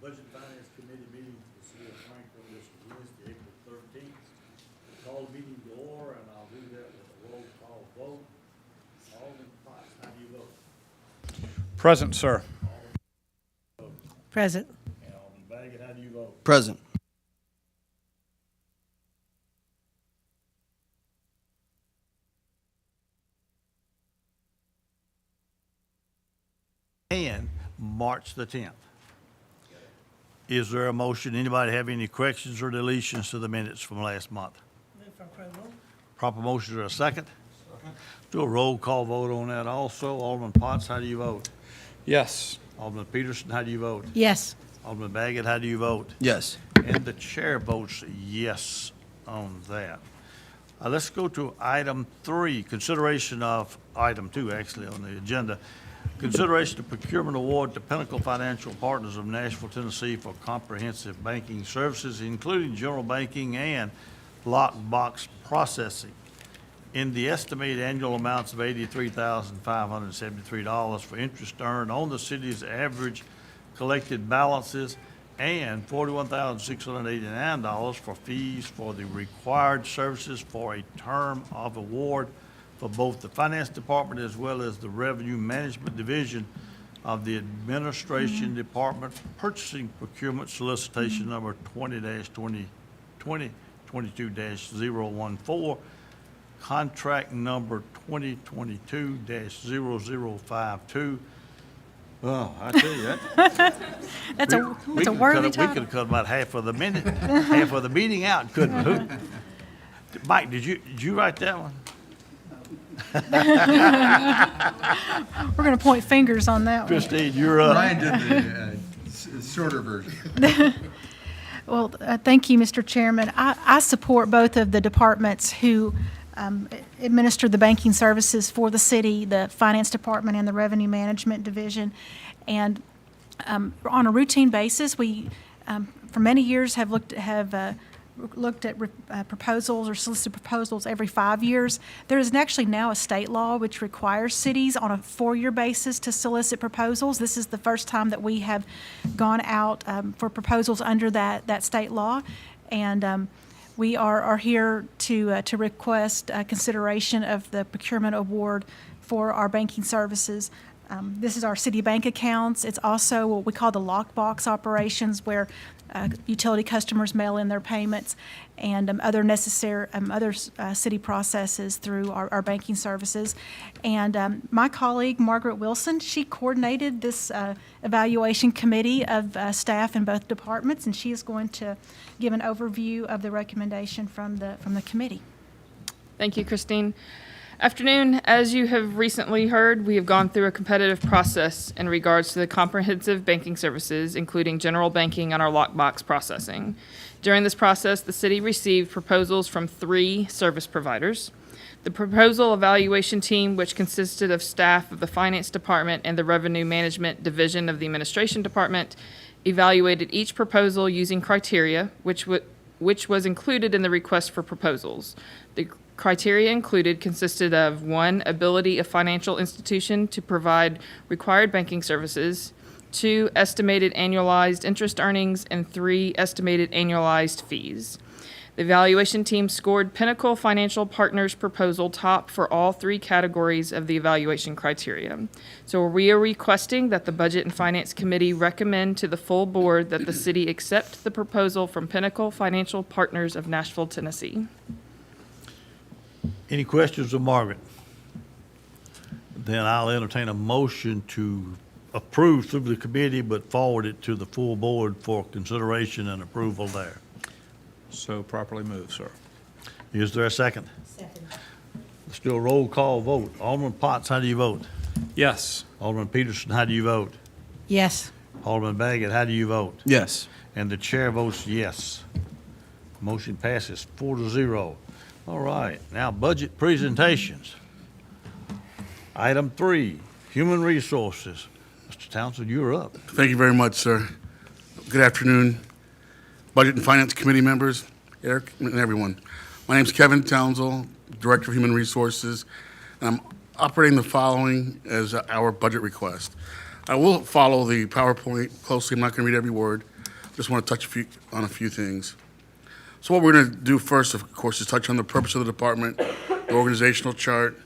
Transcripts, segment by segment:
Budget and Finance Committee meeting for the city of Franklin this Wednesday, April 13th. Call the meeting to order, and I'll do that with a roll call vote. Alderman Potts, how do you vote? Present, sir. Present. And Alderman Baggett, how do you vote? Present. And March the 10th. Is there a motion? Anybody have any corrections or deletions to the minutes from last month? Move for approval. Proper motion, or a second? Do a roll call vote on that also. Alderman Potts, how do you vote? Yes. Alderman Peterson, how do you vote? Yes. Alderman Baggett, how do you vote? Yes. And the chair votes yes on that. Let's go to item 3, consideration of, item 2 actually on the agenda. Consideration of procurement award to Pinnacle Financial Partners of Nashville, Tennessee for comprehensive banking services, including general banking and lockbox processing, in the estimated annual amounts of $83,573 for interest earned on the city's average collected balances and $41,689 for fees for the required services for a term of award for both the Finance Department as well as the Revenue Management Division of the Administration Department, purchasing procurement solicitation number 20-22-014, contract number 2022-0052. Oh, I tell you that. That's a worthy We could title. have cut about half of the minute, half of the meeting out, couldn't we? Mike, did you write that one? We're going to point fingers on that one. Christine, you're up. Ryan did the shorter version. Well, thank you, Mr. Chairman. I support both of the departments who administer the banking services for the city, the Finance Department and the Revenue Management Division. And on a routine basis, we, for many years, have looked at proposals or solicited proposals every 5 years. There is actually now a state law which requires cities on a 4-year basis to solicit proposals. This is the first time that we have gone out for proposals under that state law. And we are here to request consideration of the procurement award for our banking services. This is our city bank accounts. It's also what we call the lockbox operations, where utility customers mail in their payments, and other necessary city processes through our banking services. And my colleague, Margaret Wilson, she coordinated this evaluation committee of staff in both departments, and she is going to give an overview of the recommendation from the committee. Thank you, Christine. Afternoon. As you have recently heard, we have gone through a competitive process in regards to the comprehensive banking services, including general banking and our lockbox processing. During this process, the city received proposals from 3 service providers. The proposal evaluation team, which consisted of staff of the Finance Department and the Revenue Management Division of the Administration Department, evaluated each proposal using criteria, which was included in the request for proposals. The criteria included consisted of 1, ability of financial institution to provide required banking services, 2, estimated annualized interest earnings, and 3, estimated annualized fees. The evaluation team scored Pinnacle Financial Partners' proposal top for all 3 categories of the evaluation criteria. So we are requesting that the Budget and Finance Committee recommend to the full board that the city accept the proposal from Pinnacle Financial Partners of Nashville, Tennessee. Any questions of Margaret? Then I'll entertain a motion to approve through the committee, but forward it to the full board for consideration and approval there. So properly moved, sir. Is there a second? Second. Let's do a roll call vote. Alderman Potts, how do you vote? Yes. Alderman Peterson, how do you vote? Yes. Alderman Baggett, how do you vote? Yes. And the chair votes yes. Motion passes 4-0. All right, now budget presentations. Item 3, Human Resources. Mr. Townsend, you're up. Thank you very much, sir. Good afternoon, Budget and Finance Committee members, Eric, and everyone. My name is Kevin Townsend, Director of Human Resources, and I'm operating the following as our budget request. I will follow the PowerPoint closely. I'm not going to read every word. Just want to touch on a few things. So what we're going to do first, of course, is touch on the purpose of the department, the organizational chart,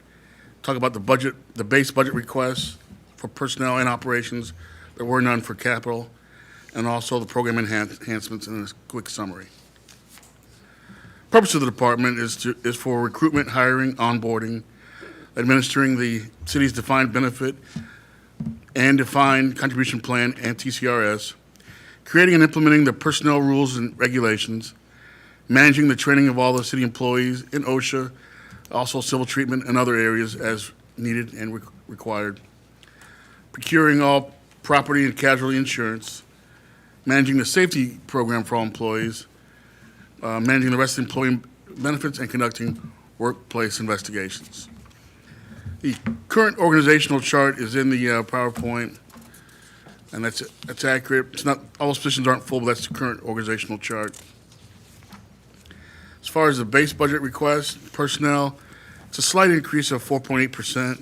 talk about the budget, the base budget requests for personnel and operations. There were none for capital, and also the program enhancements in a quick summary. Purpose of the department is for recruitment, hiring, onboarding, administering the city's defined benefit and defined contribution plan and TCRS, creating and implementing the personnel rules and regulations, managing the training of all the city employees in OSHA, also civil treatment and other areas as needed and required, procuring all property and casualty insurance, managing the safety program for all employees, managing the rest of the employee benefits, and conducting workplace investigations. The current organizational chart is in the PowerPoint, and that's accurate. It's not, all those positions aren't full, but that's the current organizational chart. As far as the base budget request, personnel, it's a slight increase of 4.8%.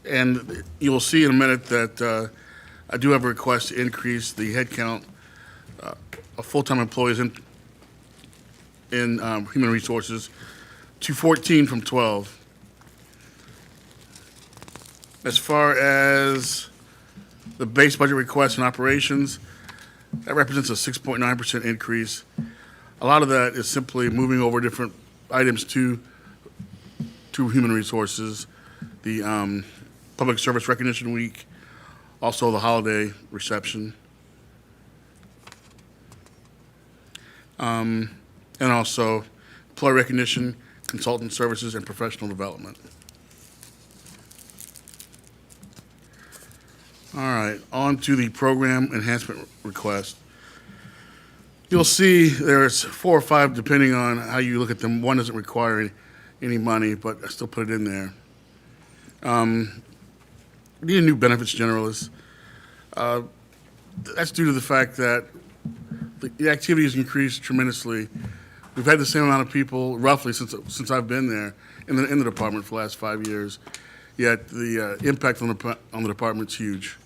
And you will see in a minute that I do have a request to increase the headcount of full-time employees in human resources to 14 from 12. As far as the base budget request and operations, that represents a 6.9% increase. A lot of that is simply moving over different items to human resources, the Public Service Recognition Week, also the holiday reception. And also employee recognition, consultant services, and professional development. All right, on to the program enhancement request. You'll see there's 4 or 5, depending on how you look at them. One doesn't require any money, but I still put it in there. We need a new benefits generalist. That's due to the fact that the activity has increased tremendously. We've had the same amount of people, roughly, since I've been there in the department for the last 5 years. Yet the impact on the department's huge.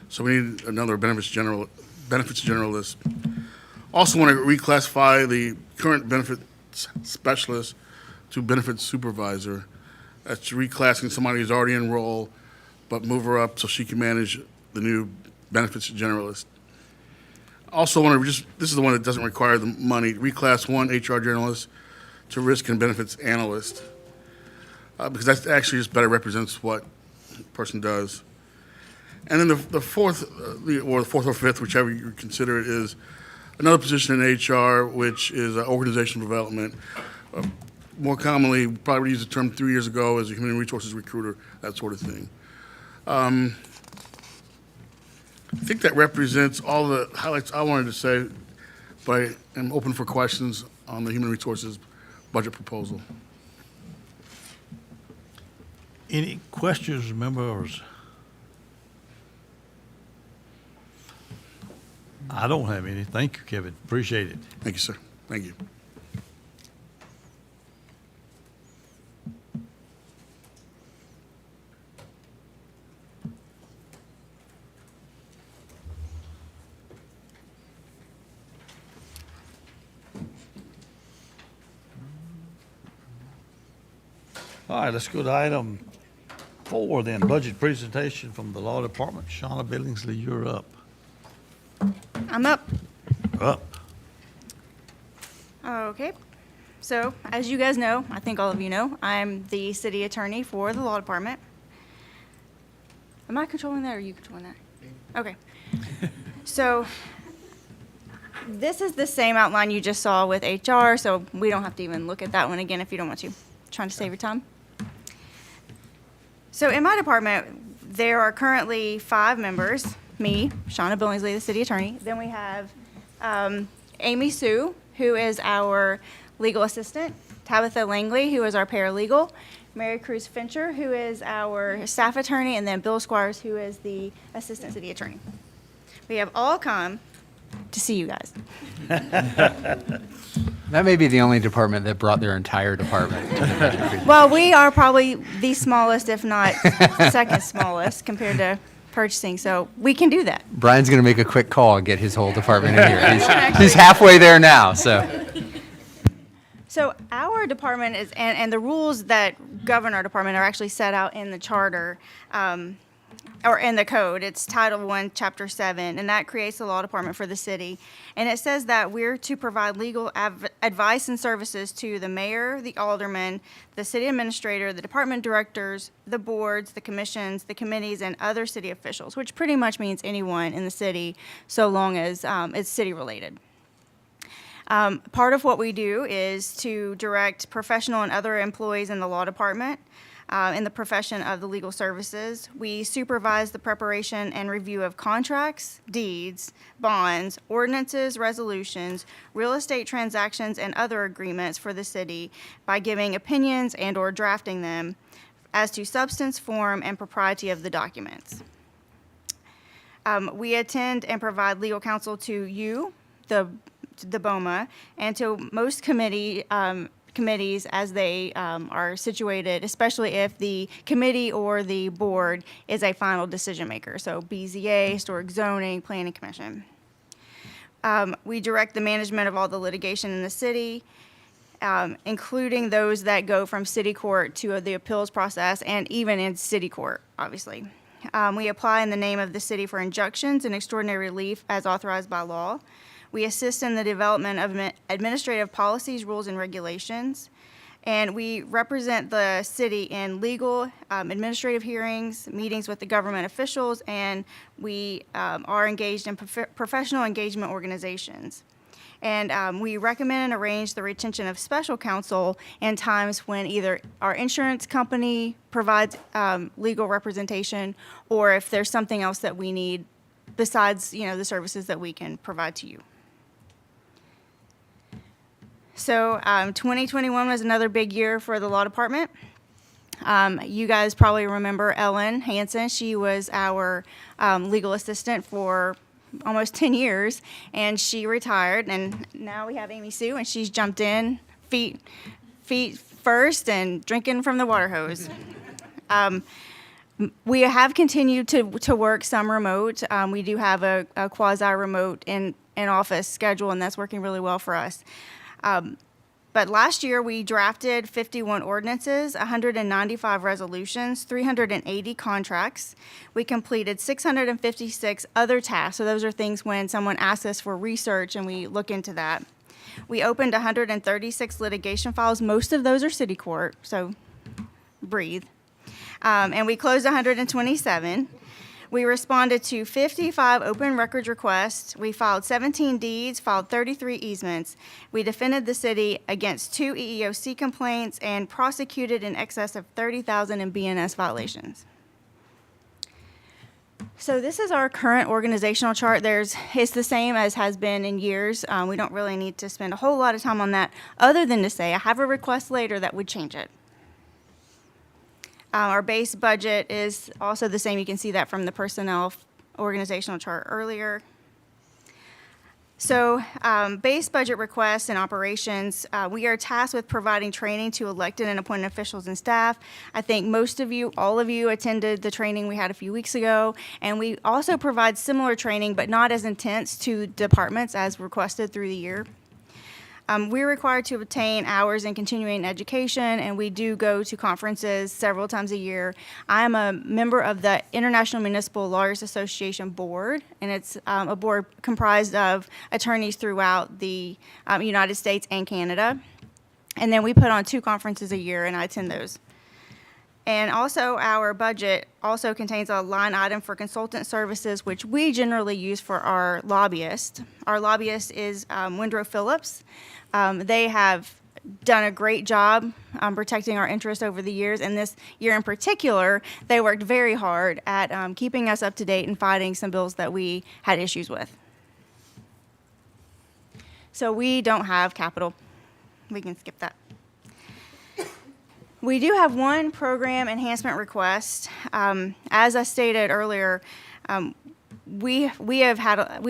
So we need another benefits generalist. Also want to reclassify the current benefits specialist to benefits supervisor. That's reclassing somebody who's already enrolled, but move her up so she can manage the new benefits generalist. Also want to this is the one that doesn't require the money, reclass one HR generalist to risk and benefits analyst. Because that actually just better represents what the person does. And then the fourth or fifth, whichever you consider it, is another position in HR, which is organizational development. More commonly, probably used the term 3 years ago as a human resources recruiter, that sort of thing. I think that represents all the highlights I wanted to say, but I'm open for questions on the human resources budget proposal. Any questions, members? I don't have any. Thank you, Kevin. Appreciate it. Thank you, sir. Thank you. All right, let's go to item 4 then, budget presentation from the law department. Shauna Billingsley, you're up. I'm up. Up. Okay. So, as you guys know, I think all of you know, I'm the city attorney for the law department. Am I controlling that or are you controlling that? Okay. So, this is the same outline you just saw with HR, so we don't have to even look at that one again if you don't want to. Trying to save your time. So, in my department, there are currently 5 members. Me, Shauna Billingsley, the city attorney. Then we have Amy Sue, who is our legal assistant, Tabitha Langley, who is our paralegal, Mary Cruz Fincher, who is our staff attorney, and then Bill Squires, who is the assistant city attorney. We have all come to see you guys. That may be the only department that brought their entire department to the budget. Well, we are probably the smallest, if not second smallest, compared to purchasing, so we can do that. Brian's going to make a quick call and get his whole department in here. He's halfway there now, so. So our department is, and the rules that govern our department are actually set out in the charter, or in the code. It's Title I, Chapter 7, and that creates the law department for the city. And it says that we're to provide legal advice and services to the mayor, the alderman, the city administrator, the department directors, the boards, the commissions, the committees, and other city officials, which pretty much means anyone in the city, so long as it's city-related. Part of what we do is to direct professional and other employees in the law department in the profession of the legal services. We supervise the preparation and review of contracts, deeds, bonds, ordinances, resolutions, real estate transactions, and other agreements for the city by giving opinions and/or drafting them as to substance, form, and propriety of the documents. We attend and provide legal counsel to you, the BOMA, and to most committees as they are situated, especially if the committee or the board is a final decision maker. So BZA, historic zoning, planning commission. We direct the management of all the litigation in the city, including those that go from city court to the appeals process and even in city court, obviously. We apply in the name of the city for injunctions and extraordinary relief as authorized by law. We assist in the development of administrative policies, rules, and regulations. And we represent the city in legal, administrative hearings, meetings with the government officials, and we are engaged in professional engagement organizations. And we recommend and arrange the retention of special counsel in times when either our insurance company provides legal representation, or if there's something else that we need besides, the services that we can provide to you. So 2021 was another big year for the law department. You guys probably remember Ellen Hansen. She was our legal assistant for almost 10 years, and she retired. And now we have Amy Sue, and she's jumped in feet first and drinking from the water hose. We have continued to work some remote. We do have a quasi-remote in office schedule, and that's working really well for us. But last year, we drafted 51 ordinances, 195 resolutions, 380 contracts. We completed 656 other tasks. So those are things when someone asks us for research and we look into that. We opened 136 litigation files. Most of those are city court, so breathe. And we closed 127. We responded to 55 open records requests. We filed 17 deeds, filed 33 easements. We defended the city against 2 EEOC complaints and prosecuted in excess of 30,000 in BNS violations. So this is our current organizational chart. It's the same as has been in years. We don't really need to spend a whole lot of time on that, other than to say I have a request later that would change it. Our base budget is also the same. You can see that from the personnel organizational chart earlier. So base budget requests and operations, we are tasked with providing training to elected and appointed officials and staff. I think most of you, all of you, attended the training we had a few weeks ago. And we also provide similar training, but not as intense, to departments as requested through the year. We're required to obtain hours in continuing education, and we do go to conferences several times a year. I'm a member of the International Municipal Lawyers Association board, and it's a board comprised of attorneys throughout the United States and Canada. And then we put on 2 conferences a year, and I attend those. And also, our budget also contains a line item for consultant services, which we generally use for our lobbyist. Our lobbyist is Windrow Phillips. They have done a great job protecting our interests over the years. And this year in particular, they worked very hard at keeping us up to date and fighting some bills that we had issues with. So we don't have capital. We can skip that. We do have one program enhancement request. As I stated earlier, we've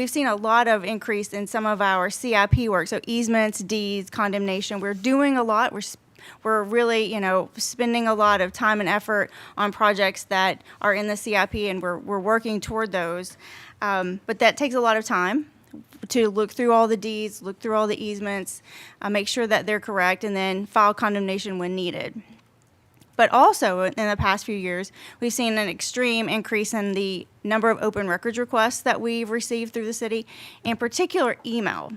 seen a lot of increase in some of our CIP work, so easements, deeds, condemnation. We're doing a lot. we're really, spending a lot of time and effort on projects that are in the CIP, and we're working toward those. But that takes a lot of time to look through all the deeds, look through all the easements, make sure that they're correct, and then file condemnation when needed. But also, in the past few years, we've seen an extreme increase in the number of open records requests that we've received through the city, in particular email.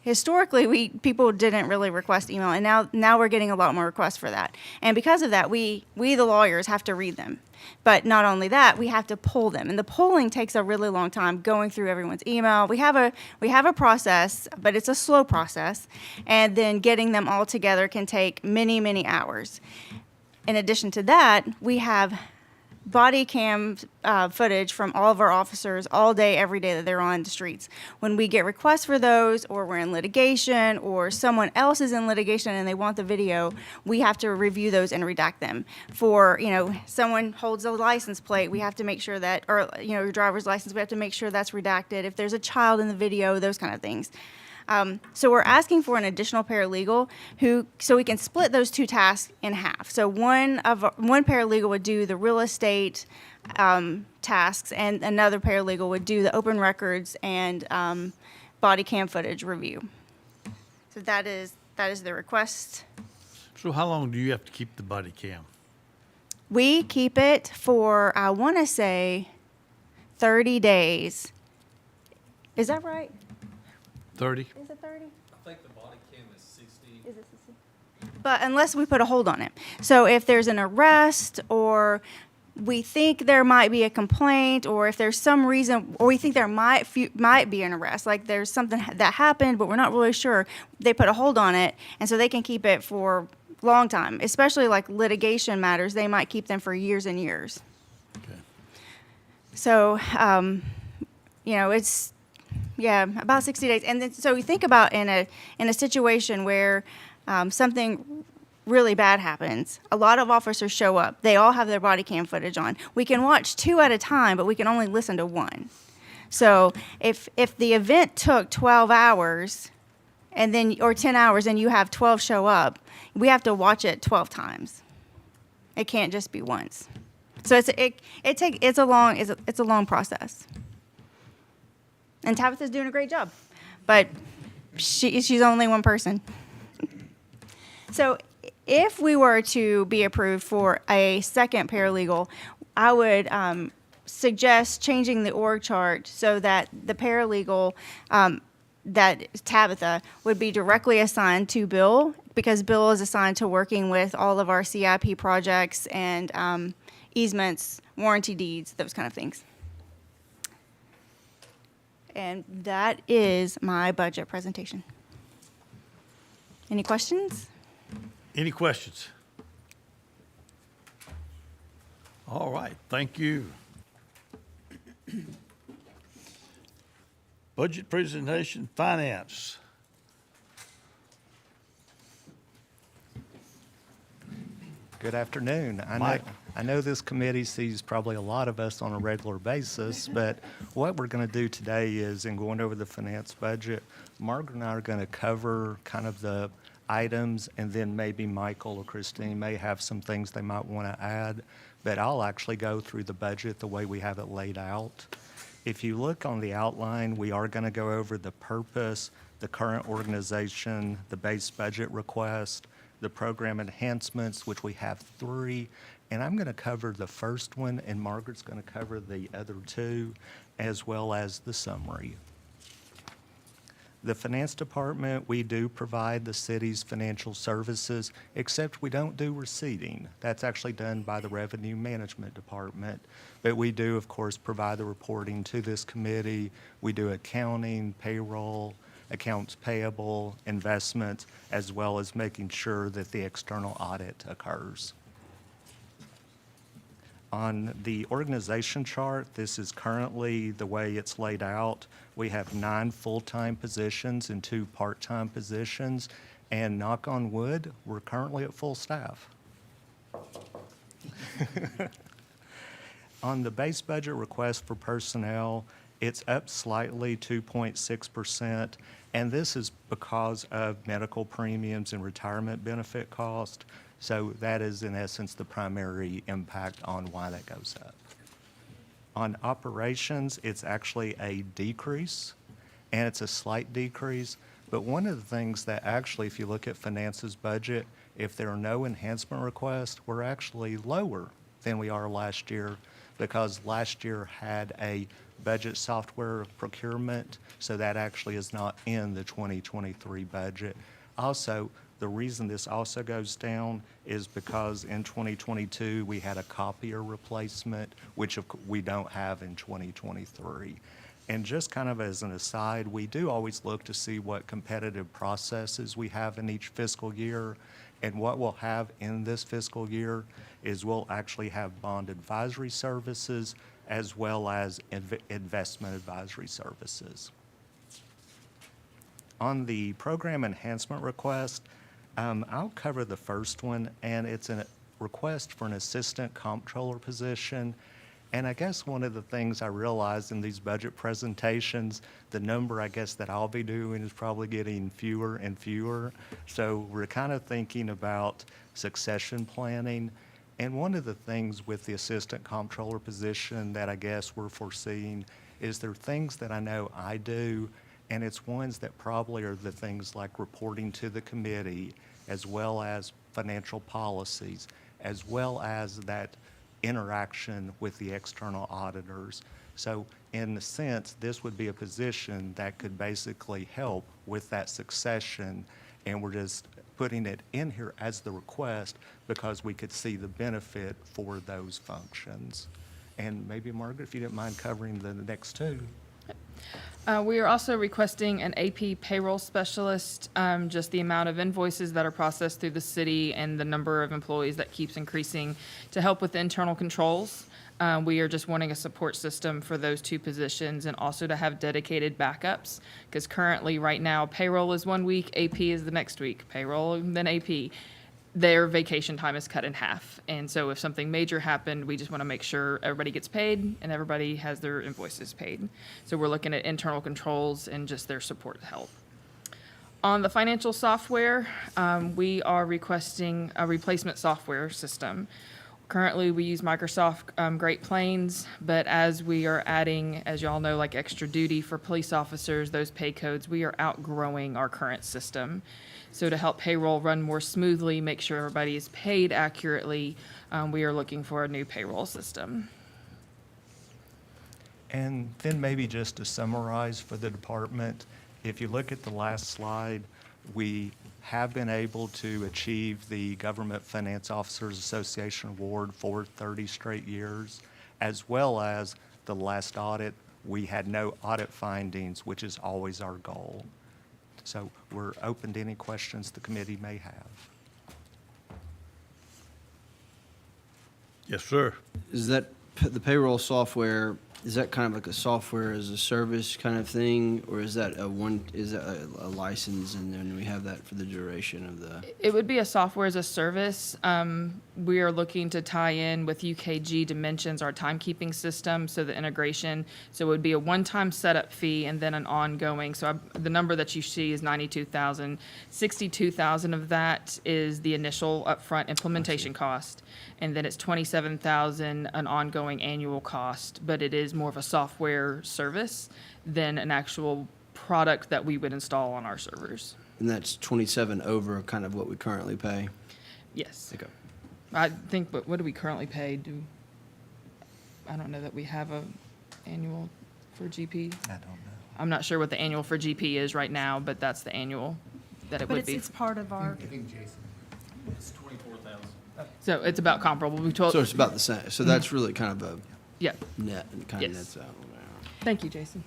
Historically, people didn't really request email, and now we're getting a lot more requests for that. And because of that, we the lawyers have to read them. But not only that, we have to pull them, and the pulling takes a really long time going through everyone's email. We have a process, but it's a slow process, and then getting them all together can take many, many hours. In addition to that, we have body cam footage from all of our officers all day, every day that they're on the streets. When we get requests for those, or we're in litigation, or someone else is in litigation and they want the video, we have to review those and redact them. For, someone holds a license plate, we have to make sure that, or, your driver's license, we have to make sure that's redacted. If there's a child in the video, those kind of things. So we're asking for an additional paralegal so we can split those two tasks in half. So one paralegal would do the real estate tasks, and another paralegal would do the open records and body cam footage review. So that is the request. So how long do you have to keep the body cam? We keep it for, I want to say, 30 days. Is that right? 30? Is it 30? I think the body cam is 60. Is it 60? But unless we put a hold on it. So if there's an arrest, or we think there might be a complaint, or if there's some reason, or we think there might be an arrest, like there's something that happened, but we're not really sure, they put a hold on it, and so they can keep it for a long time. Especially like litigation matters, they might keep them for years and years. Okay. So, it's, about 60 days. And then, so we think about in a situation where something really bad happens, a lot of officers show up. They all have their body cam footage on. We can watch 2 at a time, but we can only listen to 1. So if the event took 12 hours or 10 hours, and you have 12 show up, we have to watch it 12 times. It can't just be once. So it's a long process. And Tabitha's doing a great job, but she's only one person. So if we were to be approved for a second paralegal, I would suggest changing the org chart so that the paralegal, that Tabitha, would be directly assigned to Bill, because Bill is assigned to working with all of our CIP projects and easements, warranty deeds, those kind of things. And that is my budget presentation. Any questions? Any questions? All right, thank you. Budget presentation, finance. Good afternoon. Mike. I know this committee sees probably a lot of us on a regular basis, but what we're going to do today is, in going over the finance budget, Margaret and I are going to cover kind of the items, and then maybe Michael or Christine may have some things they might want to add, but I'll actually go through the budget the way we have it laid out. If you look on the outline, we are going to go over the purpose, the current organization, the base budget request, the program enhancements, which we have 3, and I'm going to cover the first one, and Margaret's going to cover the other 2, as well as the summary. The finance department, we do provide the city's financial services, except we don't do receipting. That's actually done by the revenue management department. But we do, of course, provide the reporting to this committee. We do accounting, payroll, accounts payable, investments, as well as making sure that the external audit occurs. On the organization chart, this is currently the way it's laid out. We have 9 full-time positions and 2 part-time positions, and knock on wood, we're currently at full staff. On the base budget request for personnel, It's up slightly, 2.6%, and this is because of medical premiums and retirement benefit cost. So that is, in essence, the primary impact on why that goes up. On operations, it's actually a decrease, and it's a slight decrease. But one of the things that actually, if you look at finance's budget, if there are no enhancement requests, we're actually lower than we are last year, because last year had a budget software procurement, so that actually is not in the 2023 budget. Also, the reason this also goes down is because in 2022, we had a copier replacement, which we don't have in 2023. And just kind of as an aside, we do always look to see what competitive processes we have in each fiscal year. And what we'll have in this fiscal year is we'll actually have bond advisory services as well as investment advisory services. On the program enhancement request, I'll cover the first one, and it's a request for an assistant comptroller position. And I guess one of the things I realized in these budget presentations, the number I guess that I'll be doing is probably getting fewer and fewer. So we're kind of thinking about succession planning. And one of the things with the assistant comptroller position that I guess we're foreseeing is there are things that I know I do, and it's ones that probably are the things like reporting to the committee, as well as financial policies, as well as that interaction with the external auditors. So in a sense, this would be a position that could basically help with that succession, and we're just putting it in here as the request because we could see the benefit for those functions. And maybe, Margaret, if you didn't mind covering the next two. We are also requesting an AP payroll specialist, just the amount of invoices that are processed through the city and the number of employees that keeps increasing to help with internal controls. We are just wanting a support system for those two positions and also to have dedicated backups, because currently, right now, payroll is 1 week, AP is the next week, payroll, and then AP. Their vacation time is cut in half. And so if something major happened, we just want to make sure everybody gets paid and everybody has their invoices paid. So we're looking at internal controls and just their support help. On the financial software, we are requesting a replacement software system. Currently, we use Microsoft Great Plains, but as we are adding, as you all know, like extra duty for police officers, those pay codes, we are outgrowing our current system. So to help payroll run more smoothly, make sure everybody is paid accurately, we are looking for a new payroll system. And then maybe just to summarize for the department, if you look at the last slide, we have been able to achieve the Government Finance Officers Association Award for 30 straight years, as well as the last audit, we had no audit findings, which is always our goal. So we're open to any questions the committee may have. Yes, sir. Is that the payroll software, is that kind of like a software as a service kind of thing? Or is that a license and then we have that for the duration of the? It would be a software as a service. We are looking to tie in with UKG Dimensions, our timekeeping system, so the integration. So it would be a one-time setup fee and then an ongoing. So the number that you see is $92,000. $62,000 of that is the initial upfront implementation cost. And then it's $27,000 an ongoing annual cost, but it is more of a software service than an actual product that we would install on our servers. And that's 27 over kind of what we currently pay? Yes. Okay. I think, but what do we currently pay? I don't know that we have a annual for GP. I don't know. I'm not sure what the annual for GP is right now, but that's the annual that it But would be. it's part of our, It's 24,000. So it's about comparable. We So told, it's about the same. So that's really kind of a yeah. net and kind of Yes. nets out. Thank you, Jason.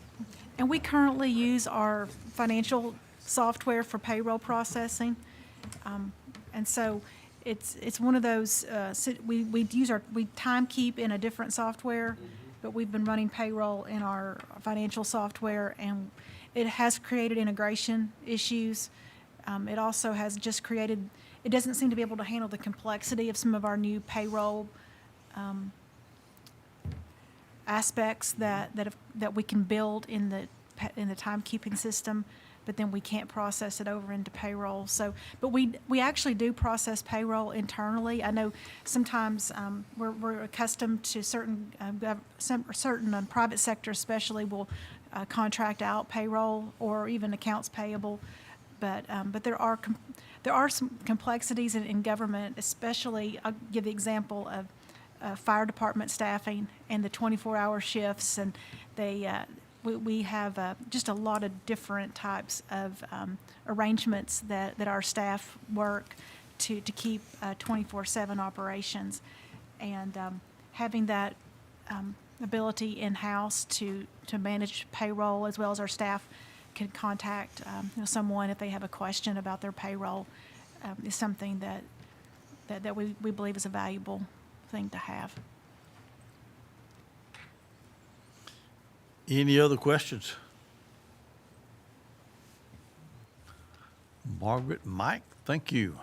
and we currently use our financial software for payroll processing. And so it's one of those, we time keep in a different software, but we've been running payroll in our financial software, and it has created integration issues. It also has just created, it doesn't seem to be able to handle the complexity of some of our new payroll aspects that we can build in the timekeeping system, but then we can't process it over into payroll. So, but we actually do process payroll internally. I know sometimes we're accustomed to certain private sector especially will contract out payroll or even accounts payable, but there are some complexities in government, especially. I'll give the example of fire department staffing and the 24-hour shifts, and we have just a lot of different types of arrangements that our staff work to keep 24/7 operations, and having that ability in-house to manage payroll, as well as our staff can contact someone if they have a question about their payroll, is something that we believe is a valuable thing to have. Any other questions? Margaret, Mike, thank you.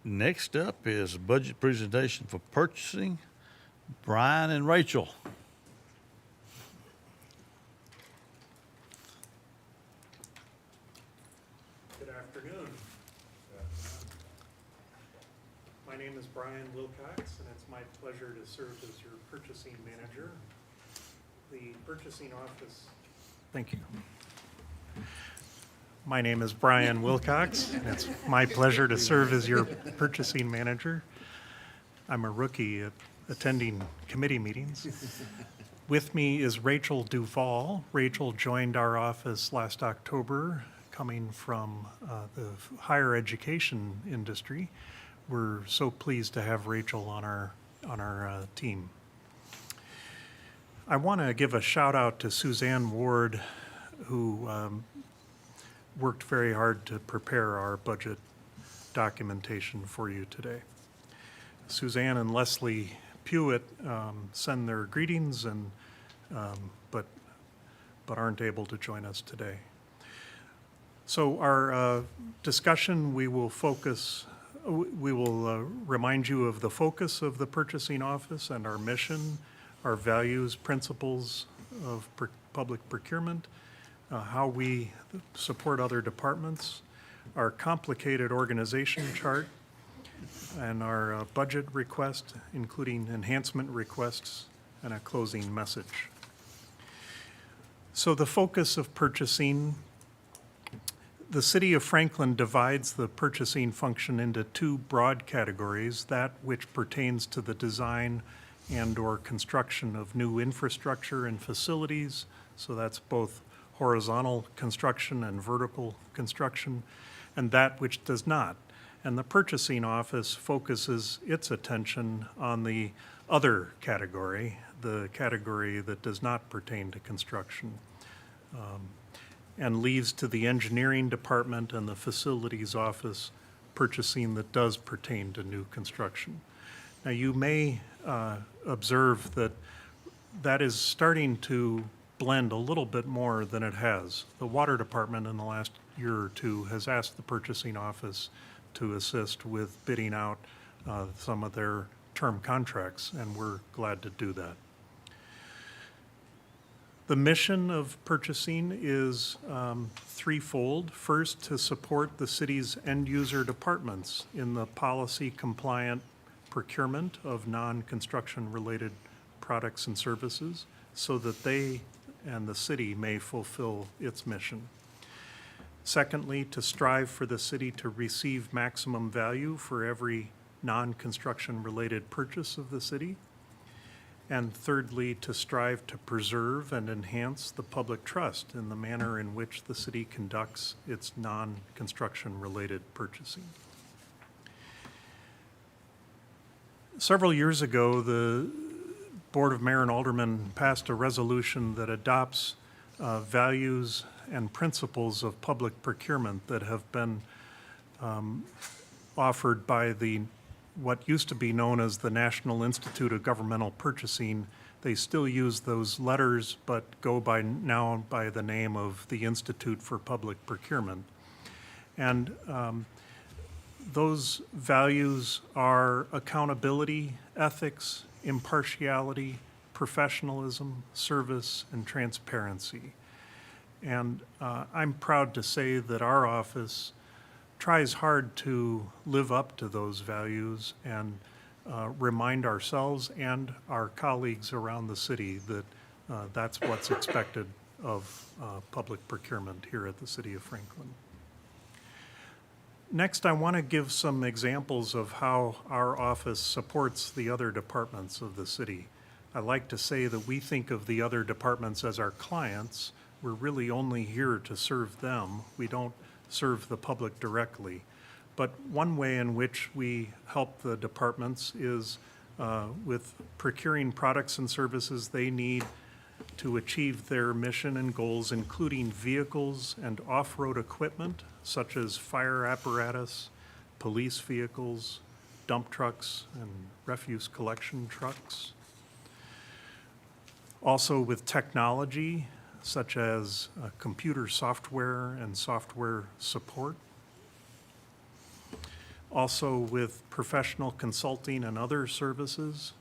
Next up is budget presentation for purchasing. Brian and Rachel. Good afternoon. My name is Brian Wilcox, and it's my pleasure to serve as your purchasing manager. The purchasing office. Thank you. My name is Brian Wilcox, and it's my pleasure to serve as your purchasing manager. I'm a rookie at attending committee meetings. With me is Rachel Duvall. Rachel joined our office last October, coming from the higher education industry. We're so pleased to have Rachel on our team. I want to give a shout out to Suzanne Ward, who worked very hard to prepare our budget documentation for you today. Suzanne and Leslie Pewitt send their greetings, and but aren't able to join us today. So our discussion, we will remind you of the focus of the purchasing office and our mission, our values, principles of public procurement, how we support other departments, our complicated organization chart, and our budget request, including enhancement requests, and a closing message. So the focus of purchasing, the City of Franklin divides the purchasing function into two broad categories: that which pertains to the design and/or construction of new infrastructure and facilities, so that's both horizontal construction and vertical construction, and that which does not. And the purchasing office focuses its attention on the other category, the category that does not pertain to construction, and leaves to the engineering department and the facilities office purchasing that does pertain to new construction. Now, you may observe that that is starting to blend a little bit more than it has. The water department in the last year or two has asked the purchasing office to assist with bidding out some of their term contracts, and we're glad to do that. The mission of purchasing is threefold. First, to support the city's end-user departments in the policy-compliant procurement of non-construction related products and services so that they and the city may fulfill its mission. Secondly, to strive for the city to receive maximum value for every non-construction related purchase of the city. And thirdly, to strive to preserve and enhance the public trust in the manner in which the city conducts its non-construction related purchasing. Several years ago, the Board of Mayor and Aldermen passed a resolution that adopts values and principles of public procurement that have been offered by what used to be known as the National Institute of Governmental Purchasing. They still use those letters, but go now by the name of the Institute for Public Procurement. And Those values are accountability, ethics, impartiality, professionalism, service, and transparency. And I'm proud to say that our office tries hard to live up to those values and remind ourselves and our colleagues around the city that that's what's expected of public procurement here at the City of Franklin. Next, I want to give some examples of how our office supports the other departments of the city. I like to say that we think of the other departments as our clients. We're really only here to serve them. We don't serve the public directly. But one way in which we help the departments is with procuring products and services they need to achieve their mission and goals, including vehicles and off-road equipment such as fire apparatus, police vehicles, dump trucks, and refuse collection trucks. Also with technology such as computer software and software support. Also with professional consulting and other services,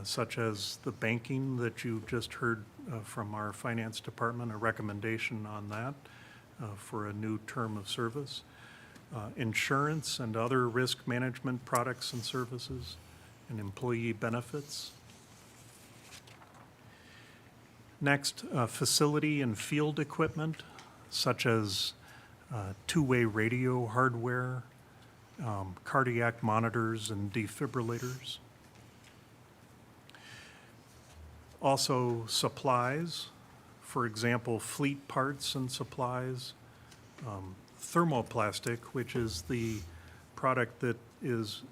such as the banking that you just heard from our finance department, a recommendation on that for a new term of service. Insurance and other risk management products and services, and employee benefits. Next, facility and field equipment, such as two-way radio hardware, cardiac monitors and defibrillators. Also supplies, for example, fleet parts and supplies, thermoplastic, which is the product that is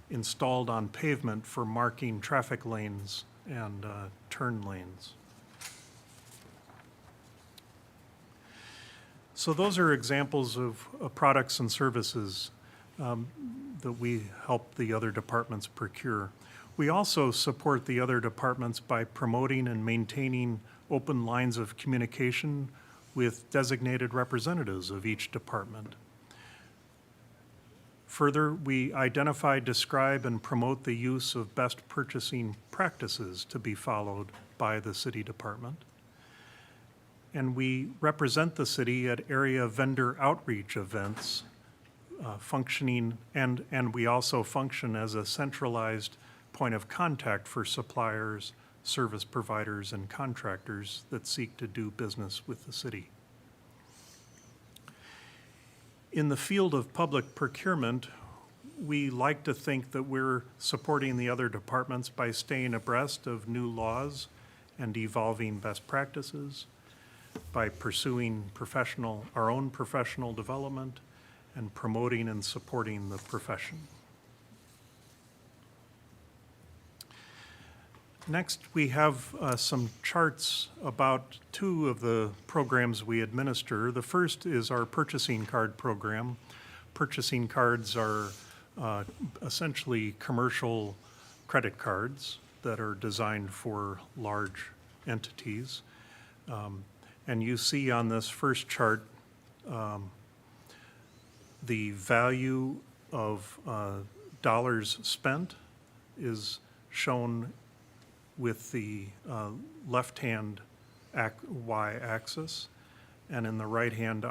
installed on pavement for marking traffic lanes and turn lanes. So those are examples of products and services that we help the other departments procure. We also support the other departments by promoting and maintaining open lines of communication with designated representatives of each department. Further, we identify, describe, and promote the use of best purchasing practices to be followed by the city department. And we represent the city at area vendor outreach events, functioning, and we also function as a centralized point of contact for suppliers, service providers, and contractors that seek to do business with the city. In the field of public procurement, we like to think that we're supporting the other departments by staying abreast of new laws and evolving best practices, by pursuing our own professional development, and promoting and supporting the profession. Next, we have some charts about two of the programs we administer. The first is our purchasing card program. Purchasing cards are essentially commercial credit cards that are designed for large entities. And you see on this first chart the value of dollars spent is shown with the left-hand y-axis, and in the right-hand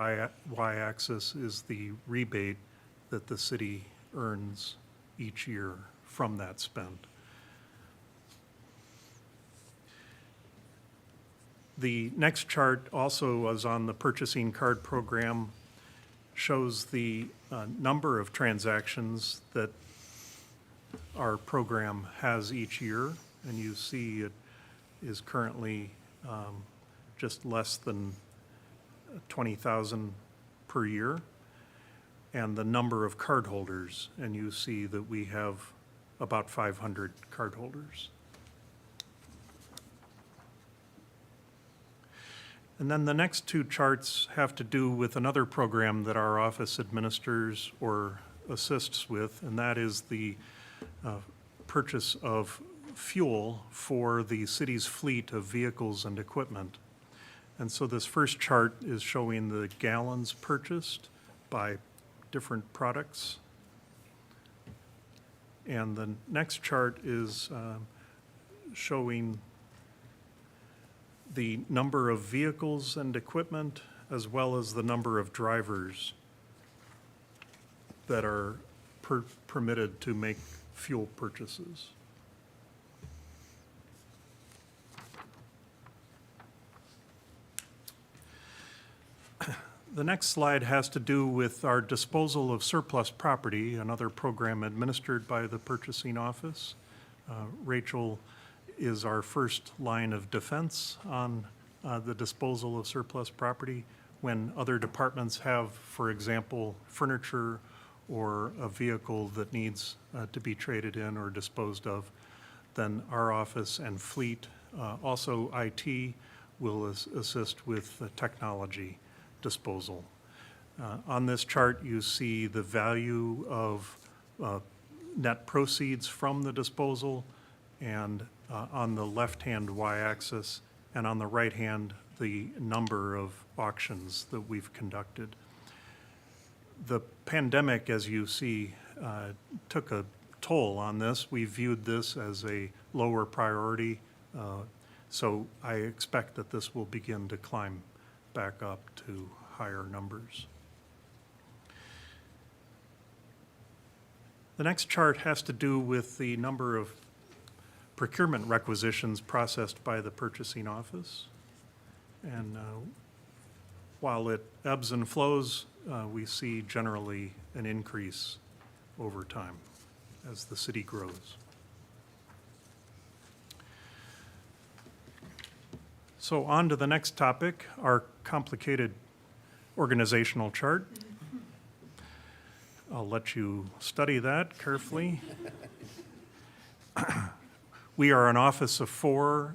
y-axis is the rebate that the city earns each year from that spend. The next chart also is on the purchasing card program, shows the number of transactions that our program has each year. And you see it is currently just less than 20,000 per year. And the number of cardholders, and you see that we have about 500 cardholders. And then the next two charts have to do with another program that our office administers or assists with, and that is the purchase of fuel for the city's fleet of vehicles and equipment. And so this first chart is showing the gallons purchased by different products. And the next chart is showing the number of vehicles and equipment, as well as the number of drivers that are permitted to make fuel purchases. The next slide has to do with our disposal of surplus property, another program administered by the purchasing office. Rachel is our first line of defense on the disposal of surplus property. When other departments have, for example, furniture or a vehicle that needs to be traded in or disposed of, then our office and fleet, also IT, will assist with the technology disposal. On this chart, you see the value of net proceeds from the disposal, and on the left-hand y-axis, and on the right-hand, the number of auctions that we've conducted. The pandemic, as you see, took a toll on this. We viewed this as a lower priority, so I expect that this will begin to climb back up to higher numbers. The next chart has to do with the number of procurement requisitions processed by the purchasing office. And while it ebbs and flows, we see generally an increase over time as the city grows. So on to the next topic, our complicated organizational chart. I'll let you study that carefully. We are an office of four,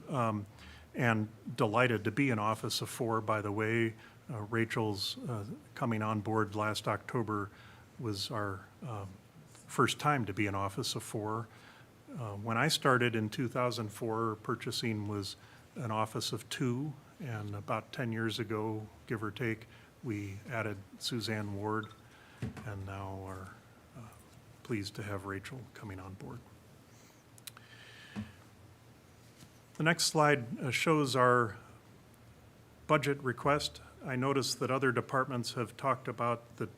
and delighted to be an office of four, by the way. Rachel's coming on board last October was our first time to be an office of four. When I started in 2004, purchasing was an office of two, and about 10 years ago, give or take, we added Suzanne Ward, and now are pleased to have Rachel coming on board. The next slide shows our budget request. I noticed that other departments have talked about the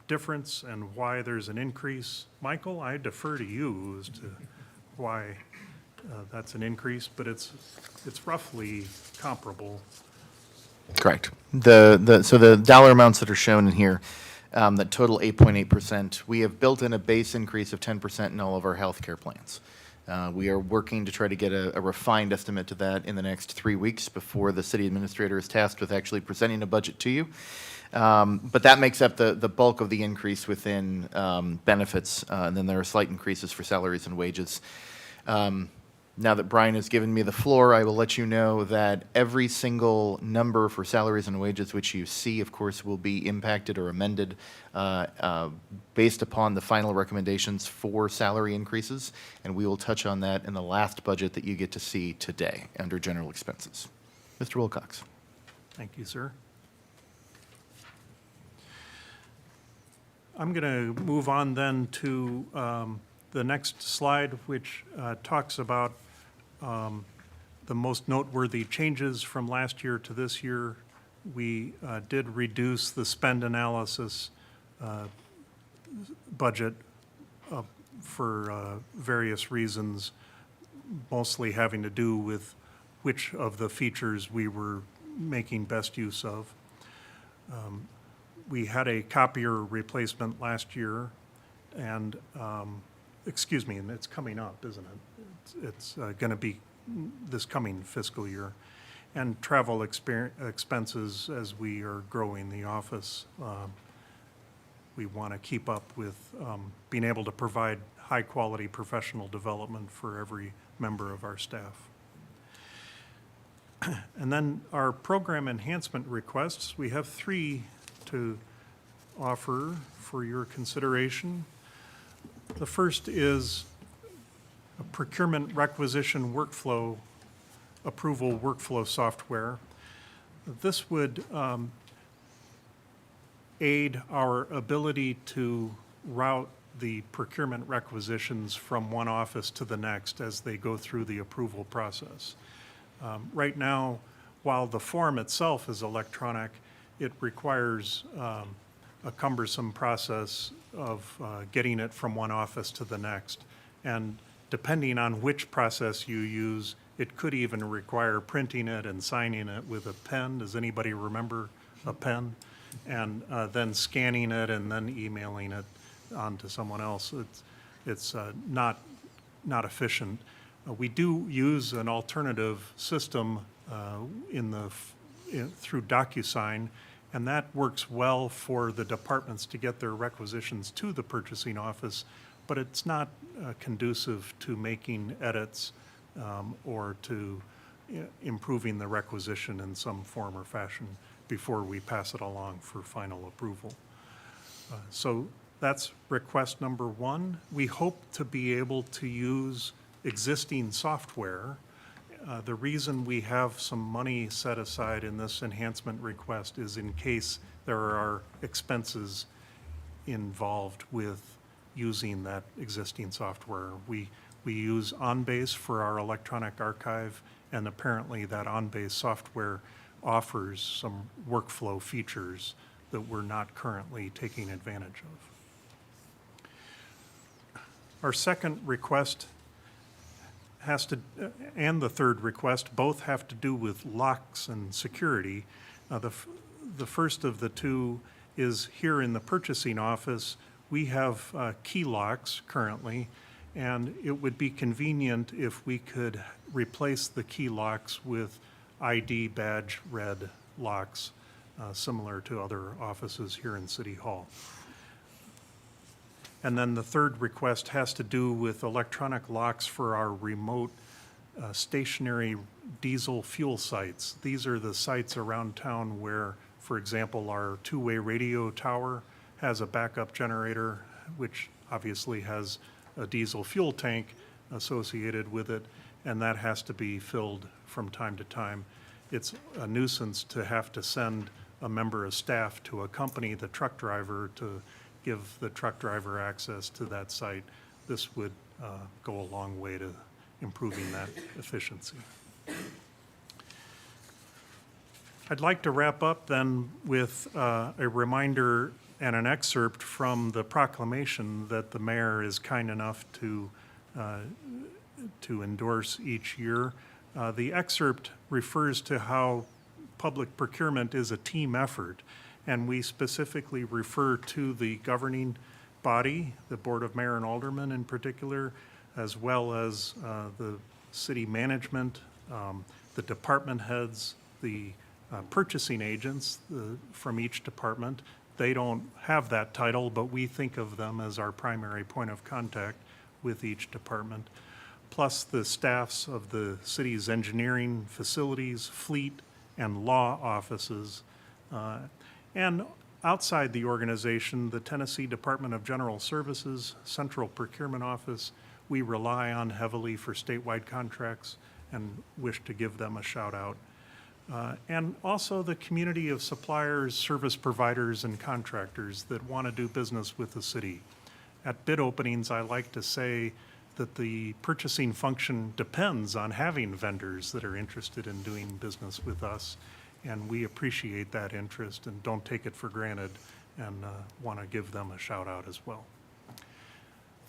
difference and why there's an increase. Michael, I defer to you as to why that's an increase, but it's roughly comparable. Correct. So the dollar amounts that are shown in here, that total 8.8%, we have built in a base increase of 10% in all of our healthcare plans. We are working to try to get a refined estimate to that in the next 3 weeks before the city administrator is tasked with actually presenting a budget to you. But that makes up the bulk of the increase within benefits, and then there are slight increases for salaries and wages. Now that Brian has given me the floor, I will let you know that every single number for salaries and wages which you see, of course, will be impacted or amended based upon the final recommendations for salary increases, and we will touch on that in the last budget that you get to see today under general expenses. Mr. Wilcox. Thank you, sir. I'm going to move on then to the next slide, which talks about the most noteworthy changes from last year to this year. We did reduce the spend analysis budget for various reasons, mostly having to do with which of the features we were making best use of. We had a copier replacement last year, and excuse me, and it's coming up, isn't it? It's going to be this coming fiscal year. And travel expenses as we are growing the office. We want to keep up with being able to provide high-quality professional development for every member of our staff. And then our program enhancement requests, we have 3 to offer for your consideration. The first is a procurement requisition workflow approval workflow software. This would aid our ability to route the procurement requisitions from one office to the next as they go through the approval process. Right now, while the form itself is electronic, it requires a cumbersome process of getting it from one office to the next. And depending on which process you use, it could even require printing it and signing it with a pen. Does anybody remember a pen? And then scanning it and then emailing it on to someone else. It's not efficient. We do use an alternative system through DocuSign, and that works well for the departments to get their requisitions to the purchasing office, but it's not conducive to making edits or to improving the requisition in some form or fashion before we pass it along for final approval. So that's request number one. We hope to be able to use existing software. The reason we have some money set aside in this enhancement request is in case there are expenses involved with using that existing software. We use OnBase for our electronic archive, and apparently that OnBase software offers some workflow features that we're not currently taking advantage of. Our second request and the third request both have to do with locks and security. The first of the two is here in the purchasing office. We have key locks currently, and it would be convenient if we could replace the key locks with ID badge read locks, similar to other offices here in City Hall. And then the third request has to do with electronic locks for our remote stationary diesel fuel sites. These are the sites around town where, for example, our two-way radio tower has a backup generator, which obviously has a diesel fuel tank associated with it, and that has to be filled from time to time. It's a nuisance to have to send a member of staff to accompany the truck driver to give the truck driver access to that site. This would go a long way to improving that efficiency. I'd like to wrap up then with a reminder and an excerpt from the proclamation that the mayor is kind enough to endorse each year. The excerpt refers to how public procurement is a team effort, and we specifically refer to the governing body, the Board of Mayor and Aldermen in particular, as well as the city management, the department heads, the purchasing agents from each department. They don't have that title, but we think of them as our primary point of contact with each department, plus the staffs of the city's engineering, facilities, fleet, and law offices. And outside the organization, the Tennessee Department of General Services, Central Procurement Office, we rely on heavily for statewide contracts and wish to give them a shout out. And also the community of suppliers, service providers, and contractors that want to do business with the city. At bid openings, I like to say that the purchasing function depends on having vendors that are interested in doing business with us, and we appreciate that interest and don't take it for granted, and want to give them a shout out as well.